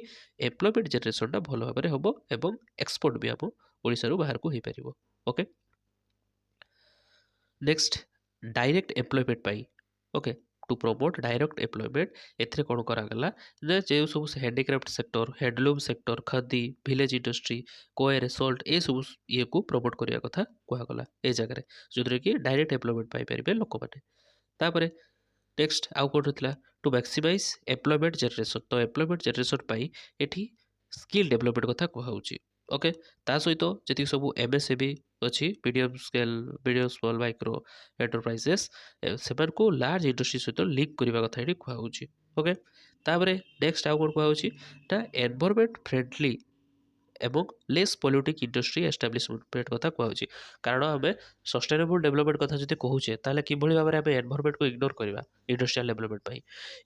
ଏମ୍ପ୍ଲୟମେଣ୍ଟ ଜେନେରେସନଟା ଭଲ ଭାବରେ ହେବ ଏବଂ ଏକ୍ସପୋର୍ଟ ବି ଆମ ଓଡ଼ିଶାରୁ ବାହାରକୁ ହେଇପାରିବ। ଓକେ, ନେକ୍ସଟ ଡାଇରେକ୍ଟ ଏମ୍ପ୍ଲୟମେଣ୍ଟ ପାଇଁ। Okay, to promote direct employment एथिरे कोन करागला जे जे सब handicraft sector handloom sector khadi village industry कोए रिसोल्ट ए सब ये को प्रमोट करिया कथा कहगला ए जगह जोद्रे कि डायरेक्ट एम्प्लॉयमेंट पाई परिबे लोक माने तापरे नेक्स्ट आउ कोन होतला टू मैक्सिमाइज एम्प्लॉयमेंट जनरेशन तो एम्प्लॉयमेंट जनरेशन पाई एठी स्किल डेवलपमेंट कथा कहउची ओके ता सहित जति सब एमएसएमई अछि मीडियम स्मॉल माइक्रो एंटरप्राइजेस सेमान को लार्ज इंडस्ट्री सहित लिंक करबा कथा एठी कहउची ओके तापरे नेक्स्ट आउ कोन कहउची ता एनवायरनमेंट फ्रेंडली एवं लेस पॉल्यूटिक इंडस्ट्री एस्टाब्लिशमेंट कथा कहउची कारण आमे सस्टेनेबल डेवलपमेंट कथा जति कहउचे ताले किभଳି भाबरे आमे एनवायरनमेंट को इग्नोर करबा इंडस्ट्रियल डेवलपमेंट पाई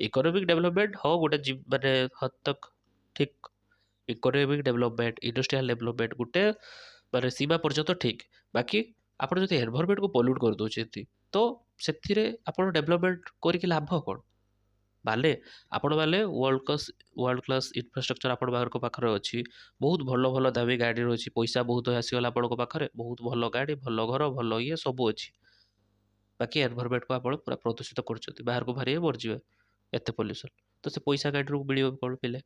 इकोनॉमिक डेवलपमेंट हो गोटे माने हद तक ठीक इकोनॉमिक डेवलपमेंट इंडस्ट्रियल डेवलपमेंट गोटे माने सीमा पर्यंत ठीक बाकी आपण जति एनवायरनमेंट को पॉल्यूट कर दोछेती तो सेथिरे आपण डेवलपमेंट करिक लाभ कोन बाले आपण बाले वर्ल्ड क्लास इंफ्रास्ट्रक्चर आपण बाहर को पाखरे अछि बहुत भलो भलो दामी गाड़ी रहछि पैसा बहुत आसीगला आपण को पाखरे बहुत भलो गाड़ी भलो घर भलो ये सब अछि बाकी एनवायरनमेंट को आपण पूरा प्रदूषित करछथि बाहर को भारी मर जिवे एते पोल्यूशन तो से पैसा गाड़ी रू मिलियो कोन पिले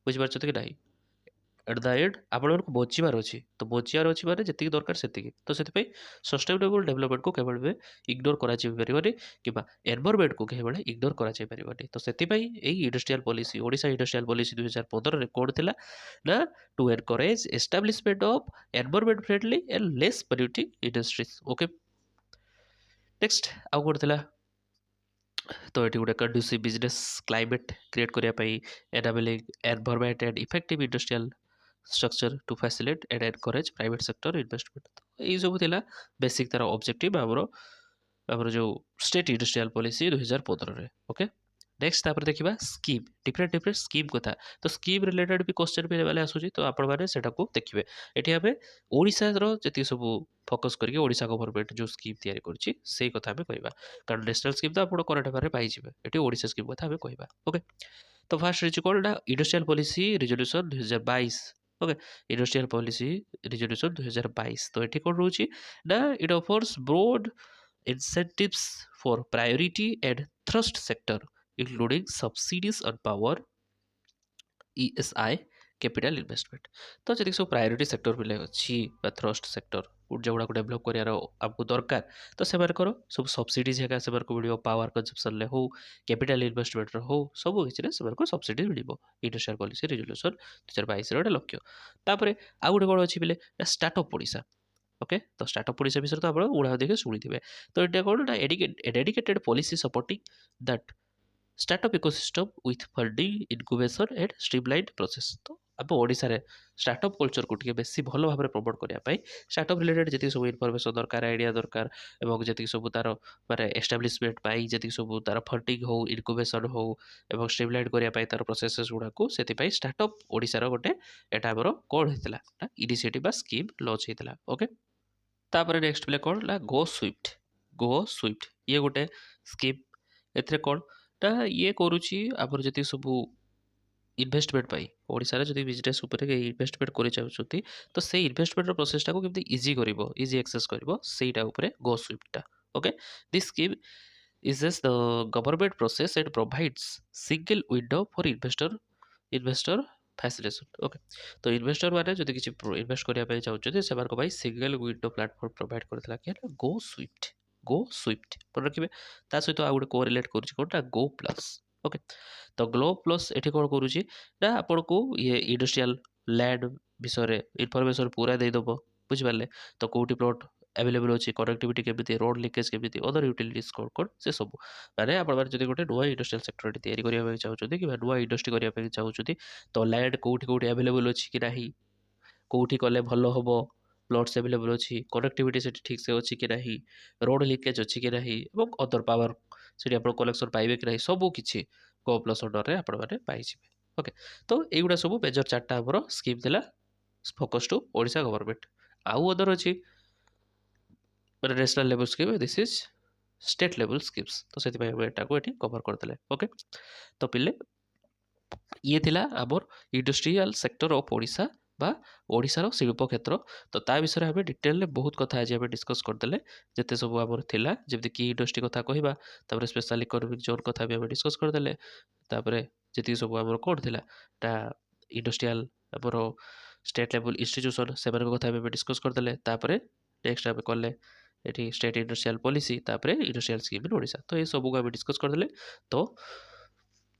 बुझि पारछथि कि नाही एट द एंड आपण को बचिबार अछि तो बचिबार अछि माने जति दरकार सेति तो सेति पई सस्टेनेबल डेवलपमेंट को केवल बे इग्नोर करा जाय परिबनी किबा एनवायरनमेंट को केवल इग्नोर करा जाय परिबनी तो सेति पई एई industrial policy Odisha industrial policy 2015 रे कोड थिला ना to encourage establishment of environment friendly and less polluting industries okay next आउ कोड थिला तो ये गोटे कंड्यूसिव बिजनेस क्लाइमेट क्रिएट करने enabling environment and effective industrial structure to facilitate and encourage private sector investment तो यही सब थिला बेसिक तार ऑब्जेक्टिव आमर जो स्टेट इंडस्ट्रियल पॉलिसी 2015 रे ओके नेक्स्ट तापर देखिबा स्कीम डिफरेंट डिफरेंट स्कीम कथा तो स्कीम रिलेटेड भी क्वेश्चन भी वाले आसुची तो आपण माने सेटा को देखिबे एठी हमें ओडिसा रो जति सब फोकस करके ओडिसा गवर्नमेंट जो स्कीम तैयारी करछि सेही कथा हमें कहबा कारण नेशनल स्कीम तो आपण करंट अफेयर पाई जिवे एठी ओडिसा स्कीम कथा हमें कहबा ओके तो फर्स्ट रिच कोन ना इंडस्ट्रियल पॉलिसी रिजोल्यूशन 2022 ओके इंडस्ट्रियल पॉलिसी रिजोल्यूशन 2022 तो एठी कोन रहउची ना it offers broad incentives for priority and thrust sector including subsidies on power ESI capital investment तो जति सब प्रायोरिटी सेक्टर बिले अछि बा थ्रस्ट सेक्टर जोगुड़ा को डेवलप करियार आपको दरकार तो से करो सब सब्सिडीज हेका से को मिलियो पावर कंजप्शन ले हो कैपिटल इन्वेस्टमेंट रो हो सब किछि रे से को सब्सिडी मिलिबो इंडस्ट्रियल पॉलिसी रिजोल्यूशन 2022 रे लक्ष्य तापरे आ गुटे कोन अछि बिले स्टार्टअप ओडिसा ओके तो स्टार्टअप ओडिसा विषय तो आप उड़ा देखे शुणी तो ये कौन ना dedicated policy supporting that startup ecosystem with funding incubation and streamline process तो आप ओडिसा रे स्टार्टअप कल्चर को टिके बेसी भलो भाबरे प्रमोट करिया पई स्टार्टअप रिलेटेड जति सब इन्फॉर्मेशन दरकार आइडिया दरकार एवं जति सब तार माने एस्टैब्लिशमेंट पाई जति सब तार फंडिंग हो इनक्यूबेशन हो एवं स्ट्रीमलाइन करिया पई तार प्रोसेसेस गुडा को सेति पई स्टार्टअप ओडिसा रो गोटे एटा हमरो कोड हेतला इनिशिएटिव बा स्कीम लॉन्च हेतला ओके तापर नेक्स्ट प्ले कौन ना गो स्विफ्ट ये गोटे स्कीम एथरे कौन ना ये करूची आपर जति सब इन्वेस्टमेंट पाई ओडिसा रे जति बिजनेस ऊपर इन्वेस्टमेंट करि चाहउछथि तो से इन्वेस्टमेंट रो प्रोसेस को केमति इजी करिवो इजी एक्सेस करिवो सेटा ऊपर go swift okay this scheme is just the government process and provides single window for investor facilitation okay तो इन्वेस्टर माने जदि किछि इन्वेस्ट करिया पे चाहउछथि सेमार को भाई सिंगल विंडो प्लेटफॉर्म प्रोवाइड करथला कि गो स्विफ्ट पर रखिबे ता सहित आ गुटे कोरिलेट करूछि कोनटा गो प्लस ओके तो ग्लो प्लस एठी कोन करूछि ना आपन को ये इंडस्ट्रियल लैंड विषय इनफॉरमेशन पूरा दे दबो बुझि पाले तो कोठी प्लॉट अवेलेबल अछि कनेक्टिविटी केमिति रोड लिकेज केमिति अदर यूटिलिटीज कोन से सब माने आपण बार जदि गोटे नुआ इंडस्ट्रियल सेक्टर तैयारी करिया पे चाहउछथि कि नुआ इंडस्ट्री करिया पे चाहउछथि तो लैंड कोठी कोठी अवेलेबल अछि कि नाही कोठी कले भलो हबो प्लॉट्स अवेलेबल अछि कनेक्टिविटी सेठी ठीक से अछि कि नाही रोड लिकेज अछि कि नाही एवं अदर पावर सेठी आपण कलेक्शन पाइबे कि नाही सब किछि गो प्लस अंडर रे आपण माने पाइ जिवे ओके तो एगुडा सब मेजर चारटा हमर स्कीम दिला फोकस टू ओडिसा गवर्नमेंट आउ अदर अछि national level scheme this is state level schemes तो से एटा को एठी कवर करतले ओके तो पिले ये थिला हमर इंडस्ट्रियल सेक्टर ऑफ ओडिसा ବା ଓଡ଼ିଶାର ଶିଳ୍ପ କ୍ଷେତ୍ର। ତ ତା ବିଷୟରେ ଆମେ ଡିଟେଲରେ ବହୁତ କଥା ଆଜି ଆମେ ଡିସ୍କସ୍ କରିଦେଲେ। ଯେତେ ସବୁ ଆମର ଥିଲା, ଯେମିତି କି ଇଣ୍ଡଷ୍ଟ୍ରି କଥା କହିବା, ତାପରେ ସ୍ପେଶାଲ ଇକୋନୋମିକ୍ ଜୋନ୍ କଥା ବି ଆମେ ଡିସ୍କସ୍ କରିଦେଲେ। ତାପରେ ଯେତିକି ସବୁ ଆମର କ'ଣ ଥିଲା, ଟା ଇଣ୍ଡଷ୍ଟ୍ରିଆଲ ଆମର ଷ୍ଟେଟ୍ ଲେଭେଲ୍ ଇନଷ୍ଟିଚ୍ୟୁସନ୍ ସେମାନଙ୍କ କଥା ବି ଆମେ ଡିସ୍କସ୍ କରିଦେଲେ। ତାପରେ ନେକ୍ସଟ ଆମେ କଲେ ଏଠି ଷ୍ଟେଟ୍ ଇଣ୍ଡଷ୍ଟ୍ରିଆଲ ପଲିସି, ତାପରେ ଇଣ୍ଡଷ୍ଟ୍ରିଆଲ ସ୍କିମ୍ ଇନ୍ ଓଡ଼ିଶା। ତ ଏସବୁକୁ ଆମେ ଡିସ୍କସ୍ କରିଦେଲେ। ତ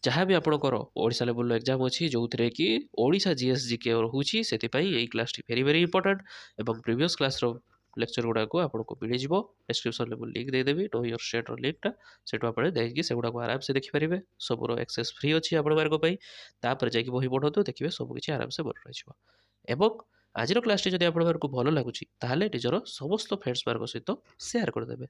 ଯାହା ବି ଆପଣଙ୍କର ଓଡ଼ିଶା ଲେଭେଲର ଏକ୍ଜାମ୍ ଅଛି, ଯେଉଁଥିରେ କି ଓଡ଼ିଶା ଜିଏସ୍ ଜିକେ ରହୁଛି, ସେଥିପାଇଁ ଏଇ କ୍ଲାସ୍ଟି ଭେରି ଭେରି ଇମ୍ପୋର୍ଟାଣ୍ଟ। ଏବଂ ପ୍ରିଭିୟସ୍ କ୍ଲାସ୍ର ଲେକ୍ଚର ଗୁଡ଼ାକୁ ଆପଣଙ୍କୁ ମିଳିଯିବ। ଡେସ୍କ୍ରିପସନ୍ରେ ମୁଁ ଲିଙ୍କ୍ ଦେଇଦେବି, ନୋ ୟୋର୍ ଷ୍ଟେଟ୍ର ଲିଙ୍କ୍ଟା। ସେଠୁ ଆପଣ ଦେଇକି ସେଗୁଡ଼ାକୁ ଆରାମସେ ଦେଖିପାରିବେ। ସବୁର ଆକ୍ସେସ୍ ଫ୍ରି ଅଛି ଆପଣମାନଙ୍କ ପାଇଁ। ତାପରେ ଯାଇକି ବହି ପଢ଼ନ୍ତୁ, ଦେଖିବେ ସବୁକିଛି ଆରାମସେ ମନେ ରହିଯିବ। ଏବଂ ଆଜିର କ୍ଲାସ୍ଟି ଯଦି ଆପଣମାନଙ୍କୁ ଭଲ ଲାଗୁଛି, ତାହେଲେ ନିଜର ସମସ୍ତ ଫ୍ରେଣ୍ଡସ୍ମାନଙ୍କ ସହିତ ସେୟାର କରିଦେବେ।